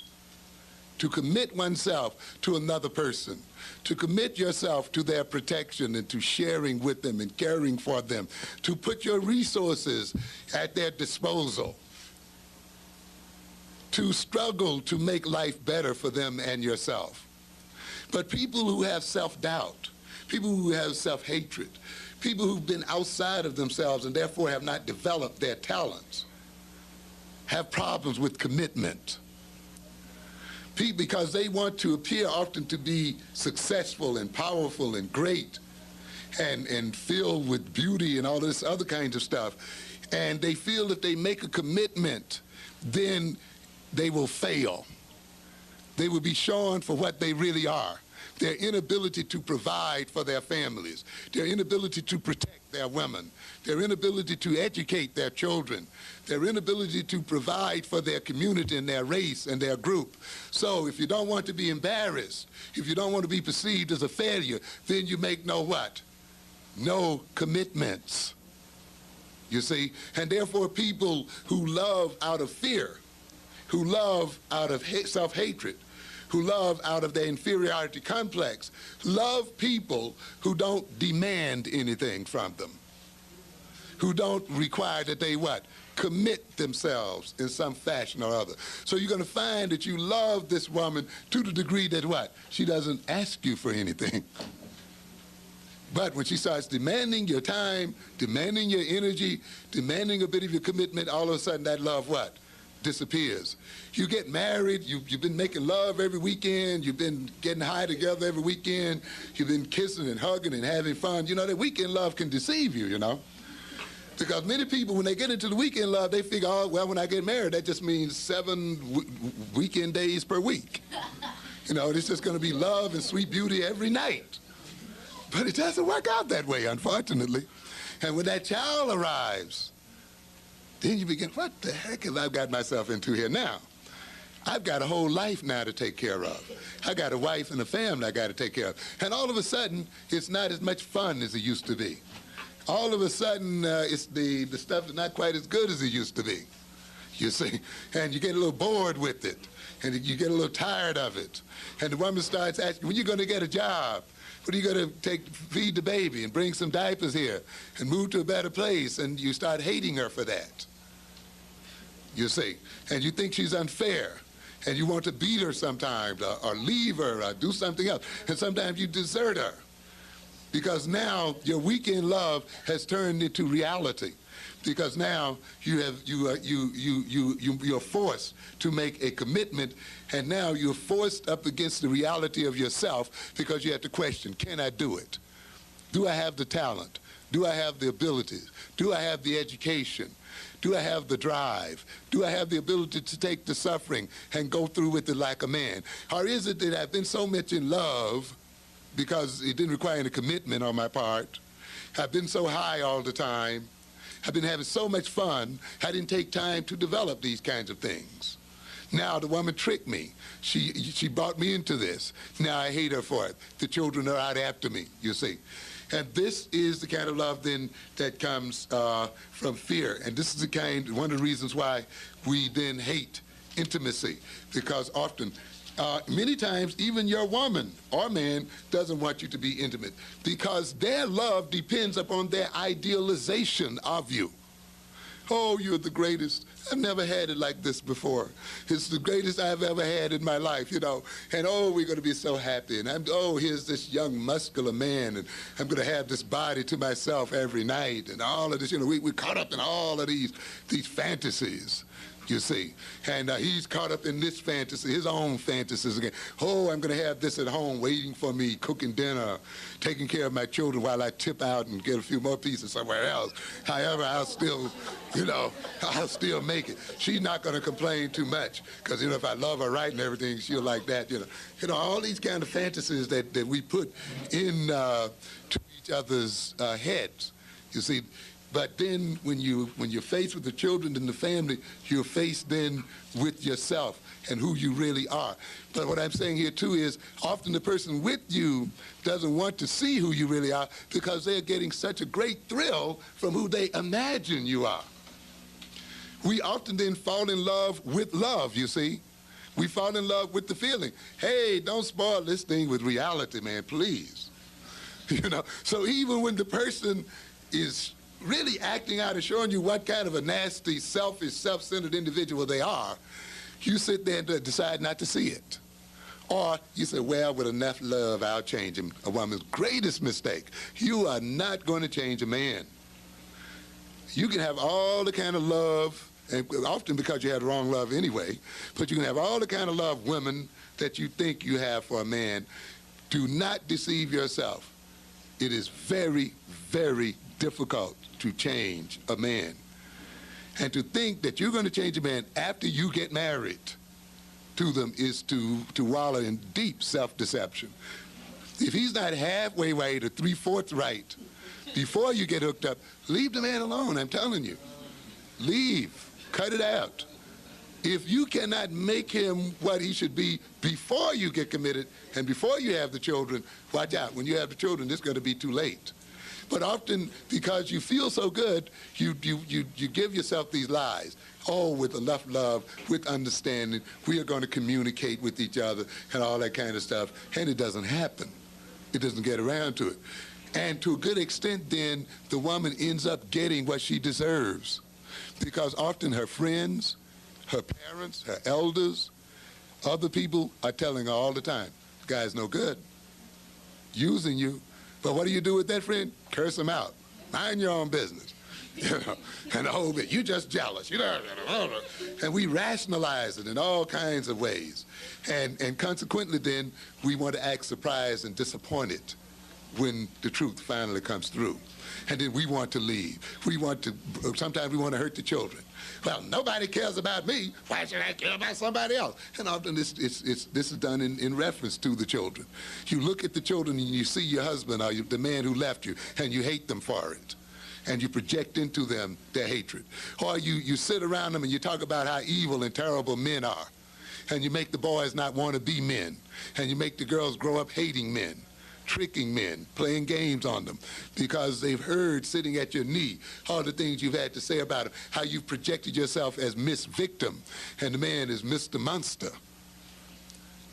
To commit oneself to another person, to commit yourself to their protection and to sharing with them and caring for them, to put your resources at their disposal, to struggle to make life better for them and yourself. But people who have self-doubt, people who have self-hatred, people who've been outside of themselves and therefore have not developed their talents, have problems with commitment. Because they want to appear often to be successful and powerful and great and filled with beauty and all this other kinds of stuff. And they feel if they make a commitment, then they will fail. They will be shown for what they really are. Their inability to provide for their families, their inability to protect their women, their inability to educate their children, their inability to provide for their community and their race and their group. So if you don't want to be embarrassed, if you don't want to be perceived as a failure, then you make no what? No commitments. You see? And therefore people who love out of fear, who love out of self-hatred, who love out of their inferiority complex, love people who don't demand anything from them, who don't require that they what? Commit themselves in some fashion or other. So you're going to find that you love this woman to the degree that what? She doesn't ask you for anything. But when she starts demanding your time, demanding your energy, demanding a bit of your commitment, all of a sudden that love what? Disappears. You get married, you've been making love every weekend, you've been getting high together every weekend, you've been kissing and hugging and having fun. You know, that weekend love can deceive you, you know. Because many people, when they get into the weekend love, they figure, oh, well, when I get married, that just means 7 weekend days per week. You know, it's just going to be love and sweet beauty every night. But it doesn't work out that way, unfortunately. And when that child arrives, then you begin, what the heck have I got myself into here now? I've got a whole life now to take care of. I got a wife and a family I got to take care of. And all of a sudden, it's not as much fun as it used to be. All of a sudden, it's the stuff is not quite as good as it used to be, you see. And you get a little bored with it, and you get a little tired of it. And the woman starts asking, when are you going to get a job? When are you going to feed the baby and bring some diapers here and move to a better place? And you start hating her for that, you see. And you think she's unfair. And you want to beat her sometimes or leave her or do something else. And sometimes you desert her because now your weekend love has turned into reality. Because now you're forced to make a commitment, and now you're forced up against the reality of yourself because you have to question, can I do it? Do I have the talent? Do I have the abilities? Do I have the education? Do I have the drive? Do I have the ability to take the suffering and go through with it like a man? Or is it that I've been so much in love because it didn't require any commitment on my part? I've been so high all the time. I've been having so much fun, I didn't take time to develop these kinds of things. Now the woman tricked me. She brought me into this. Now I hate her for it. The children are out after me, you see. And this is the kind of love then that comes from fear. And this is one of the reasons why we then hate intimacy, because often, many times, even your woman or man doesn't want you to be intimate because their love depends upon their idealization of you. Oh, you're the greatest. I've never had it like this before. It's the greatest I've ever had in my life, you know. And oh, we're going to be so happy. And here's this young muscular man, and I'm going to have this body to myself every night, and all of this. You know, we're caught up in all of these fantasies, you see. And he's caught up in this fantasy, his own fantasies again. Oh, I'm going to have this at home waiting for me, cooking dinner, taking care of my children while I tip out and get a few more pieces somewhere else. However, I'll still, you know, I'll still make it. She's not going to complain too much because, you know, if I love her right and everything, she'll like that, you know. You know, all these kind of fantasies that we put in to each other's heads, you see. But then when you're faced with the children and the family, you're faced then with yourself and who you really are. But what I'm saying here too is often the person with you doesn't want to see who you really are because they're getting such a great thrill from who they imagine you are. We often then fall in love with love, you see. We fall in love with the feeling. Hey, don't spoil this thing with reality, man, please. You know, so even when the person is really acting out and showing you what kind of a nasty, selfish, self-centered individual they are, you sit there and decide not to see it. Or you say, well, with enough love, I'll change him. A woman's greatest mistake. You are not going to change a man. You can have all the kind of love, and often because you had wrong love anyway, but you can have all the kind of love, women, that you think you have for a man. Do not deceive yourself. It is very, very difficult to change a man. And to think that you're going to change a man after you get married to them is to wallow in deep self-deception. If he's not halfway right or three-fourths right before you get hooked up, leave the man alone, I'm telling you. Leave. Cut it out. If you cannot make him what he should be before you get committed and before you have the children, watch out. When you have the children, it's going to be too late. But often, because you feel so good, you give yourself these lies. Oh, with enough love, with understanding, we are going to communicate with each other and all that kind of stuff. And it doesn't happen. It doesn't get around to it. And to a good extent, then, the woman ends up getting what she deserves. Because often her friends, her parents, her elders, other people are telling her all the time, the guy's no good, using you. But what do you do with that friend? Curse him out. Mind your own business. You know, and the whole bit, you're just jealous. You know, and we rationalize it in all kinds of ways. And consequently then, we want to act surprised and disappointed when the truth finally comes through. And then we want to leave. Sometimes we want to hurt the children. Well, nobody cares about me. Why should I care about somebody else? And often this is done in reference to the children. You look at the children and you see your husband or the man who left you, and you hate them for it. And you project into them their hatred. Or you sit around them and you talk about how evil and terrible men are. And you make the boys not want to be men. And you make the girls grow up hating men, tricking men, playing games on them, because they've heard sitting at your knee all the things you've had to say about them, how you've projected yourself as Miss Victim, and the man is Mr. Monster.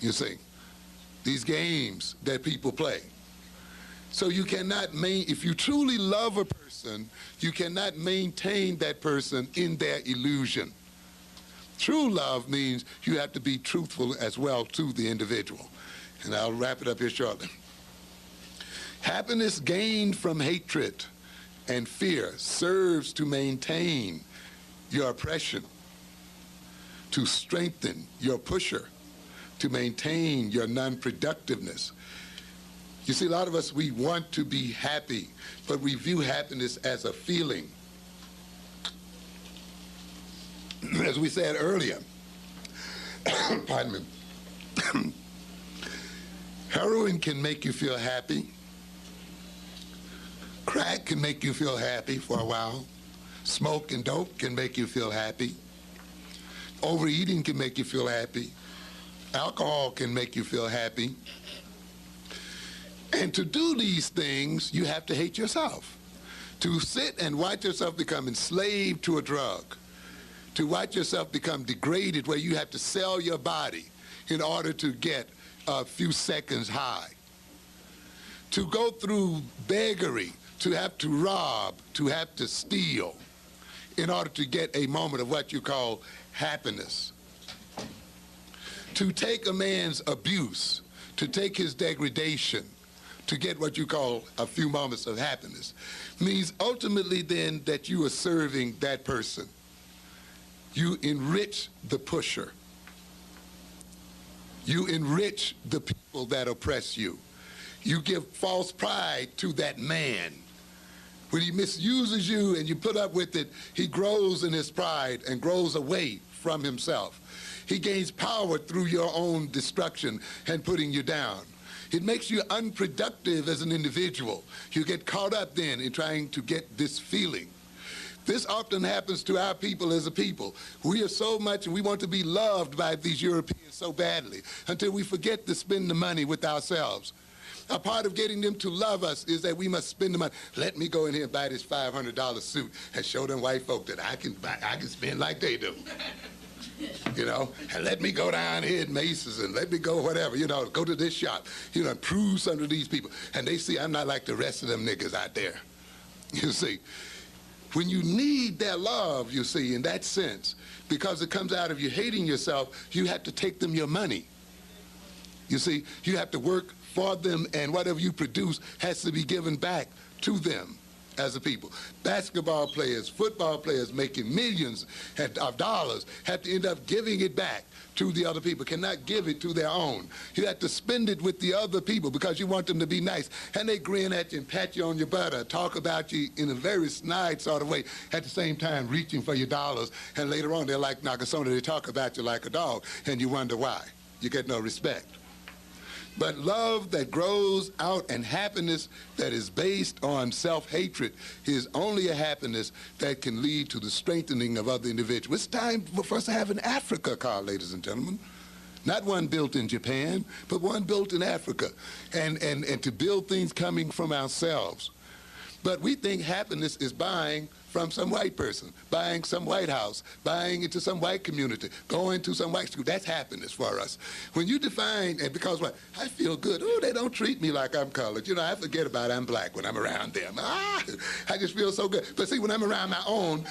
You see, these games that people play. So you cannot if you truly love a person, you cannot maintain that person in their illusion. True love means you have to be truthful as well to the individual. And I'll wrap it up here shortly. Happiness gained from hatred and fear serves to maintain your oppression, to strengthen your pusher, to maintain your non-productiveness. You see, a lot of us, we want to be happy, but we view happiness as a feeling. As we said earlier, pardon me, heroin can make you feel happy. Crack can make you feel happy for a while. Smoke and dope can make you feel happy. Overeating can make you feel happy. Alcohol can make you feel happy. And to do these things, you have to hate yourself. To sit and watch yourself become enslaved to a drug, to watch yourself become degraded where you have to sell your body in order to get a few seconds high, to go through beggary, to have to rob, to have to steal in order to get a moment of what you call happiness, to take a man's abuse, to take his degradation, to get what you call a few moments of happiness, means ultimately then that you are serving that person. You enrich the pusher. You enrich the people that oppress you. You give false pride to that man. When he misuses you and you put up with it, he grows in his pride and grows away from himself. He gains power through your own destruction and putting you down. It makes you unproductive as an individual. You get caught up then in trying to get this feeling. This often happens to our people as a people. We are so much, and we want to be loved by these Europeans so badly until we forget to spend the money with ourselves. A part of getting them to love us is that we must spend the money. Let me go in here and buy this $500 suit and show them white folk that I can spend like they do. You know, and let me go down here at Macy's and let me go whatever, you know, go to this shop, you know, and prove something to these people. And they see I'm not like the rest of them niggas out there. You see, when you need their love, you see, in that sense, because it comes out of you hating yourself, you have to take them your money. You see, you have to work for them, and whatever you produce has to be given back to them as a people. Basketball players, football players making millions of dollars have to end up giving it back to the other people, cannot give it to their own. You have to spend it with the other people because you want them to be nice. And they grin at you and pat you on your butt or talk about you in a very snide sort of way, at the same time reaching for your dollars. And later on, they're like Nakasona, they talk about you like a dog, and you wonder why. You get no respect. But love that grows out and happiness that is based on self-hatred is only a happiness that can lead to the strengthening of other individuals. It's time for us to have an Africa car, ladies and gentlemen. Not one built in Japan, but one built in Africa. And to build things coming from ourselves. But we think happiness is buying from some white person, buying some white house, buying into some white community, going to some white school. That's happiness for us. When you define, and because what? I feel good. Oh, they don't treat me like I'm colored. You know, I forget about I'm black when I'm around them. I just feel so good. But see, when I'm around my own,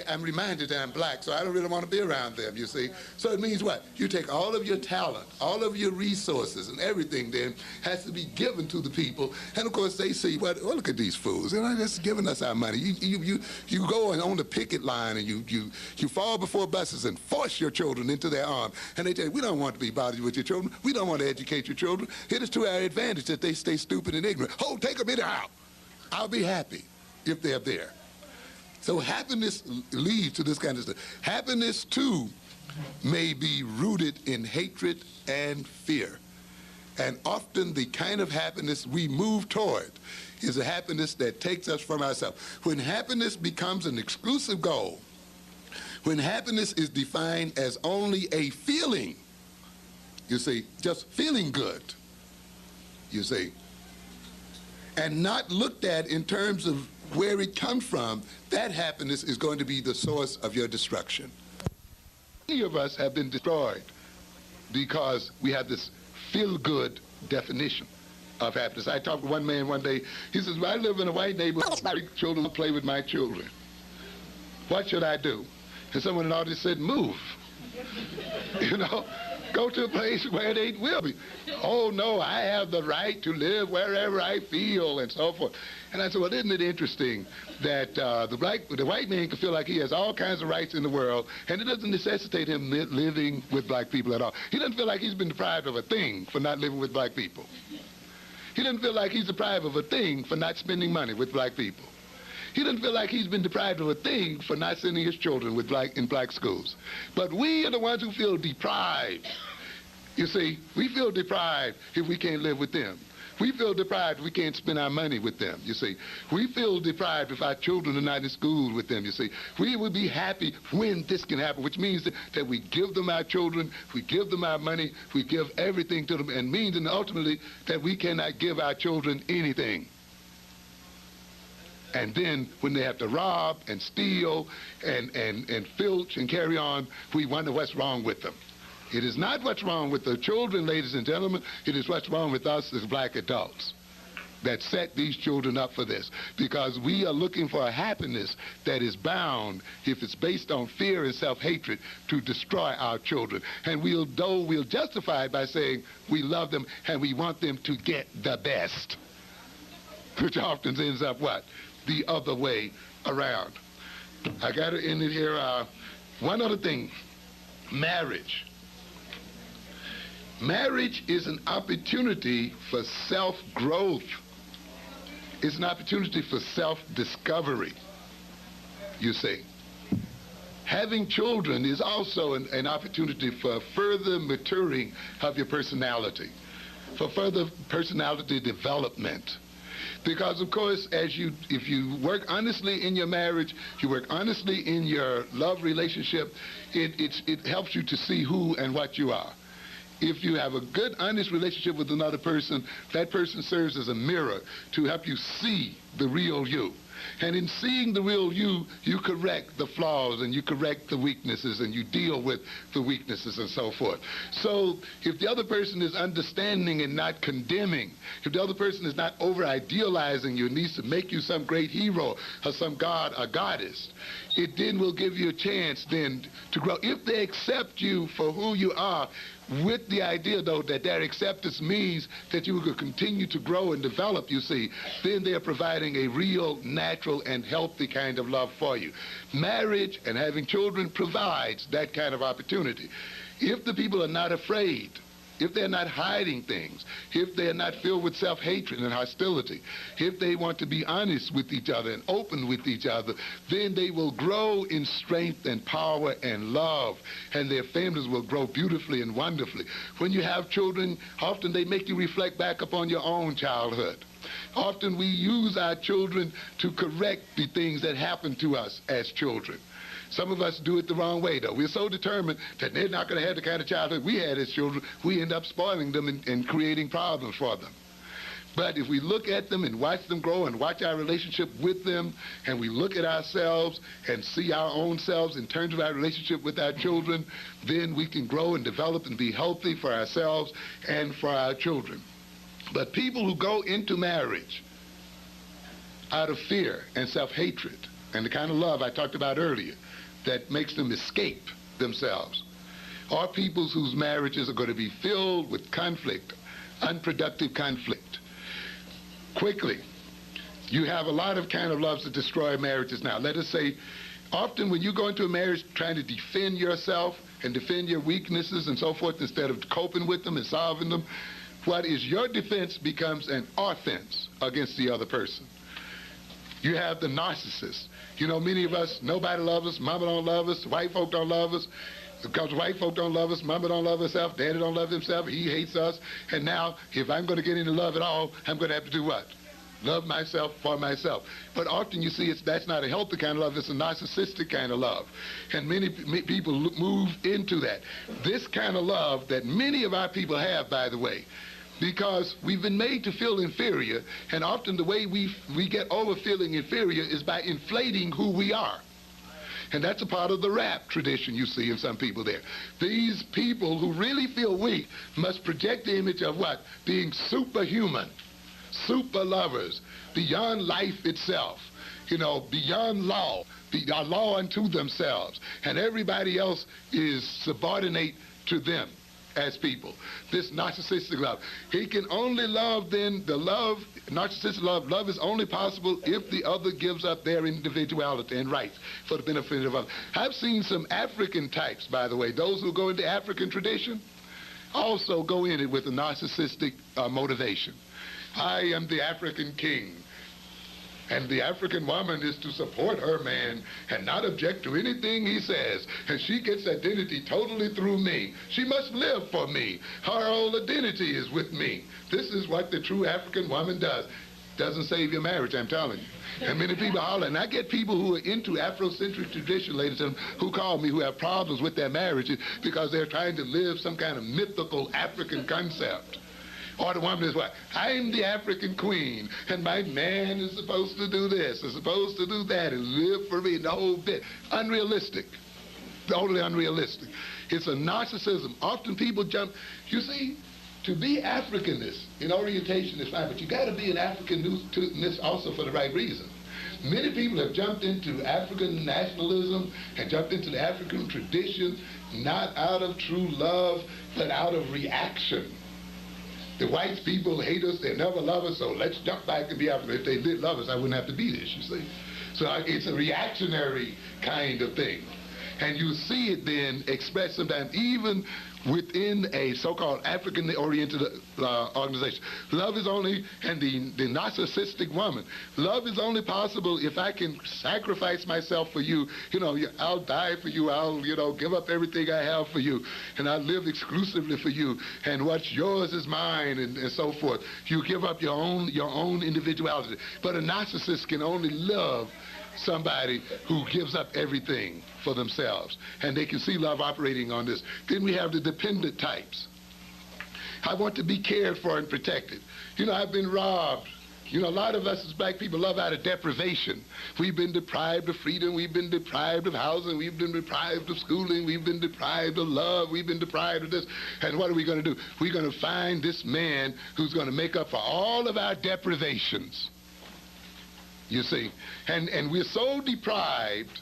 I'm reminded that I'm black, so I don't really want to be around them, you see. So it means what? You take all of your talent, all of your resources, and everything then has to be given to the people. And of course, they see, well, look at these fools. They're just giving us our money. You go on the picket line and you fall before buses and force your children into their arms. And they tell you, we don't want to be bothered with your children. We don't want to educate your children. It is to our advantage that they stay stupid and ignorant. Oh, take them anyhow. I'll be happy if they're there. So happiness leads to this kind of stuff. Happiness, too, may be rooted in hatred and fear. And often the kind of happiness we move toward is a happiness that takes us from ourselves. When happiness becomes an exclusive goal, when happiness is defined as only a feeling, you see, just feeling good, you see, and not looked at in terms of where it comes from, that happiness is going to be the source of your destruction. Many of us have been destroyed because we have this feel-good definition of happiness. I talked to one man one day. He says, well, I live in a white neighborhood. My children play with my children. What should I do? And someone in the audience said, move. You know? Go to a place where they will be. Oh, no, I have the right to live wherever I feel and so forth. And I said, well, isn't it interesting that the white man can feel like he has all kinds of rights in the world, and it doesn't necessitate him living with black people at all. He doesn't feel like he's been deprived of a thing for not living with black people. He doesn't feel like he's deprived of a thing for not spending money with black people. He doesn't feel like he's been deprived of a thing for not sending his children in black schools. But we are the ones who feel deprived. You see, we feel deprived if we can't live with them. We feel deprived if we can't spend our money with them, you see. We feel deprived if our children are not in school with them, you see. We would be happy when this can happen, which means that we give them our children, we give them our money, we give everything to them, and means and ultimately that we cannot give our children anything. And then when they have to rob and steal and filch and carry on, we wonder what's wrong with them. It is not what's wrong with the children, ladies and gentlemen. It is what's wrong with us as black adults that set these children up for this. Because we are looking for a happiness that is bound, if it's based on fear and self-hatred, to destroy our children. And we'll justify it by saying we love them and we want them to get the best, which often ends up what? The other way around. I got it in here. One other thing, marriage. Marriage is an opportunity for self-growth. It's an opportunity for self-discovery, you see. Having children is also an opportunity for further maturing of your personality, for further personality development. Because, of course, if you work honestly in your marriage, you work honestly in your love relationship, it helps you to see who and what you are. If you have a good, honest relationship with another person, that person serves as a mirror to help you see the real you. And in seeing the real you, you correct the flaws and you correct the weaknesses and you deal with the weaknesses and so forth. So if the other person is understanding and not condemning, if the other person is not over-idealizing you and needs to make you some great hero or some god or goddess, it then will give you a chance then to grow. If they accept you for who you are, with the idea, though, that that acceptance means that you will continue to grow and develop, you see, then they're providing a real, natural, and healthy kind of love for you. Marriage and having children provides that kind of opportunity. If the people are not afraid, if they're not hiding things, if they're not filled with self-hatred and hostility, if they want to be honest with each other and open with each other, then they will grow in strength and power and love, and their families will grow beautifully and wonderfully. When you have children, often they make you reflect back upon your own childhood. Often we use our children to correct the things that happen to us as children. Some of us do it the wrong way, though. We're so determined that they're not going to have the kind of childhood we had as children, we end up spoiling them and creating problems for them. But if we look at them and watch them grow and watch our relationship with them, and we look at ourselves and see our own selves in terms of our relationship with our children, then we can grow and develop and be healthy for ourselves and for our children. But people who go into marriage out of fear and self-hatred and the kind of love I talked about earlier that makes them escape themselves are people whose marriages are going to be filled with conflict, unproductive conflict. Quickly, you have a lot of kind of loves that destroy marriages now. Let us say, often when you go into a marriage trying to defend yourself and defend your weaknesses and so forth instead of coping with them and solving them, what is your defense becomes an offense against the other person. You have the narcissist. You know, many of us, nobody loves us, mama don't love us, white folk don't love us. Because white folk don't love us, mama don't love herself, daddy don't love himself, he hates us. And now, if I'm going to get into love at all, I'm going to have to do what? Love myself for myself. But often you see that's not a healthy kind of love, it's a narcissistic kind of love. And many people move into that. This kind of love that many of our people have, by the way, because we've been made to feel inferior, and often the way we get over feeling inferior is by inflating who we are. And that's a part of the rap tradition you see in some people there. These people who really feel weak must project the image of what? Being superhuman, super lovers, beyond life itself, you know, beyond law, a law unto themselves, and everybody else is subordinate to them. as people. This narcissistic love. He can only love then, the love, narcissistic love is only possible if the other gives up their individuality and rights for the benefit of others. I've seen some African types, by the way, those who go into African tradition, also go in it with a narcissistic motivation. I am the African king. And the African woman is to support her man and not object to anything he says. And she gets identity totally through me. She must live for me. Her whole identity is with me. This is what the true African woman does. Doesn't save your marriage, I'm telling you. And many people holler. And I get people who are into Afrocentric tradition, ladies and gentlemen, who call me, who have problems with their marriages because they're trying to live some kind of mythical African concept. Or the woman is what? I'm the African queen, and my man is supposed to do this, is supposed to do that, and live for me, the whole bit. Unrealistic. Totally unrealistic. It's a narcissism. Often people jump. You see, to be Africanist in orientation is fine, but you got to be an Africanist also for the right reason. Many people have jumped into African nationalism and jumped into the African tradition, not out of true love, but out of reaction. The white people hate us, they never love us, so let's jump back and be African. If they did love us, I wouldn't have to be this, you see. So it's a reactionary kind of thing. And you see it then expressed sometimes even within a so-called African-oriented organization. Love is only, and the narcissistic woman, love is only possible if I can sacrifice myself for you. You know, I'll die for you. I'll, give up everything I have for you. And I'll live exclusively for you. And what's yours is mine, and so forth. You give up your own individuality. But a narcissist can only love somebody who gives up everything for themselves. And they can see love operating on this. Then we have the dependent types. I want to be cared for and protected. I've been robbed. A lot of us as black people love out of deprivation. We've been deprived of freedom. We've been deprived of housing. We've been deprived of schooling. We've been deprived of love. We've been deprived of this. And what are we going to do? We're going to find this man who's going to make up for all of our deprivations. You see, and we're so deprived,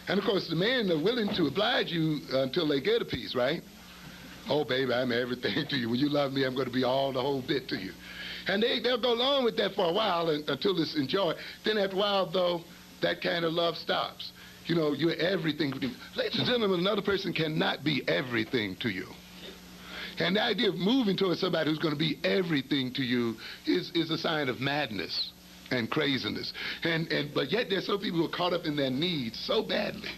and of course the men are willing to oblige you until they get a piece, right? Oh, baby, I'm everything to you. When you love me, I'm going to be all the whole bit to you. And they'll go along with that for a while until it's enjoyed. Then after a while, though, that kind of love stops. You're everything to them. Ladies and gentlemen, another person cannot be everything to you. And the idea of moving towards somebody who's going to be everything to you is a sign of madness and craziness. But yet there's some people who are caught up in their needs so badly.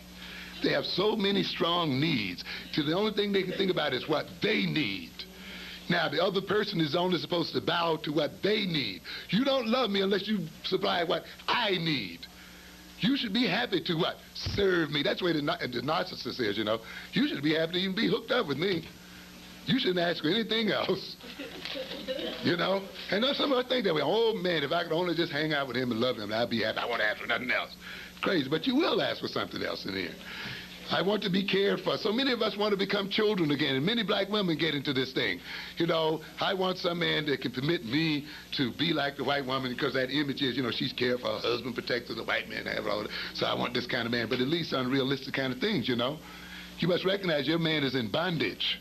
They have so many strong needs till the only thing they can think about is what they need. Now, the other person is only supposed to bow to what they need. You don't love me unless you supply what I need. You should be happy to what? Serve me. That's the way the narcissist is, You should be happy to even be hooked up with me. You shouldn't ask for anything else. And some of us think that way. Oh, man, if I could only just hang out with him and love him, I'd be happy. I won't ask for nothing else. Crazy, but you will ask for something else in here. I want to be cared for. So many of us want to become children again, and many black women get into this thing. I want some man that can permit me to be like the white woman because that image is, she's cared for her husband, protected the white man, have all that. So I want this kind of man, but at least unrealistic kind of things, You must recognize your man is in bondage.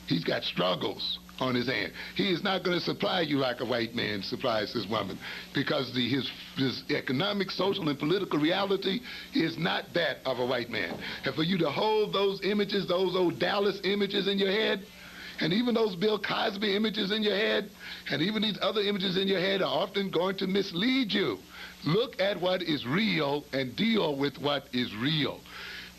He's got struggles on his hand. He is not going to supply you like a white man supplies his woman because his economic, social, and political reality is not that of a white man. And for you to hold those images, those old Dallas images in your head, and even those Bill Cosby images in your head, and even these other images in your head are often going to mislead you. Look at what is real and deal with what is real.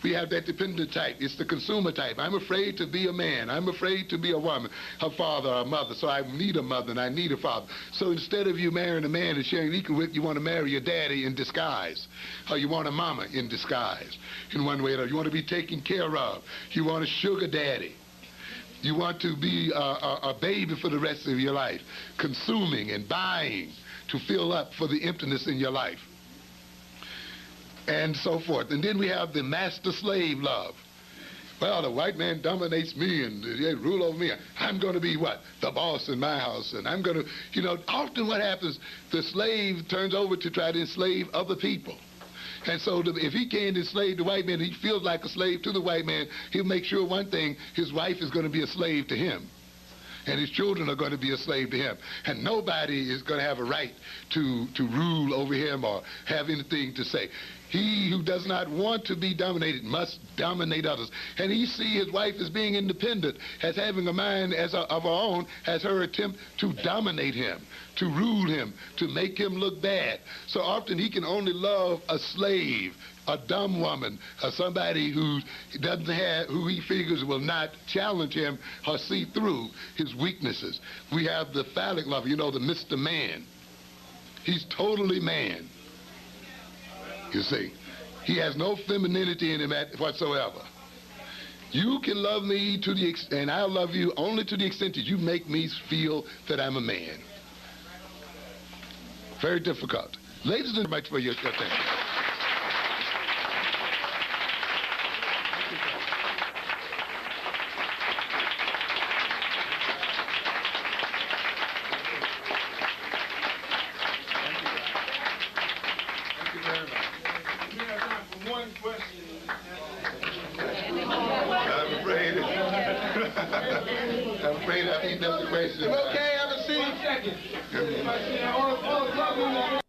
We have that dependent type. It's the consumer type. I'm afraid to be a man. I'm afraid to be a woman, a father or a mother. So I need a mother and I need a father. So instead of you marrying a man and sharing equal with, you want to marry your daddy in disguise. Or you want a mama in disguise. In one way or another. You want to be taken care of. You want a sugar daddy. You want to be a baby for the rest of your life. Consuming and buying to fill up for the emptiness in your life. And so forth. And then we have the master-slave love. Well, the white man dominates me and they rule over me. I'm going to be what? The boss in my house. And I'm going to, often what happens, the slave turns over to try to enslave other people. And so if he can't enslave the white man, he feels like a slave to the white man, he'll make sure one thing, his wife is going to be a slave to him. And his children are going to be a slave to him. And nobody is going to have a right to rule over him or have anything to say. He who does not want to be dominated must dominate others. And he sees his wife as being independent, as having a mind of her own, as her attempt to dominate him, to rule him, to make him look bad. So often he can only love a slave, a dumb woman, or somebody who he figures will not challenge him or see through his weaknesses. We have the phallic lover, you know, the Mr. Man. He's totally man. You see, he has no femininity in him whatsoever. You can love me to the extent, and I'll love you only to the extent that you make me feel that I'm a man. Very difficult. Ladies and gentlemen, much for your attention. I'm afraid I've eaten up the question. Okay, have a seat. 1 second.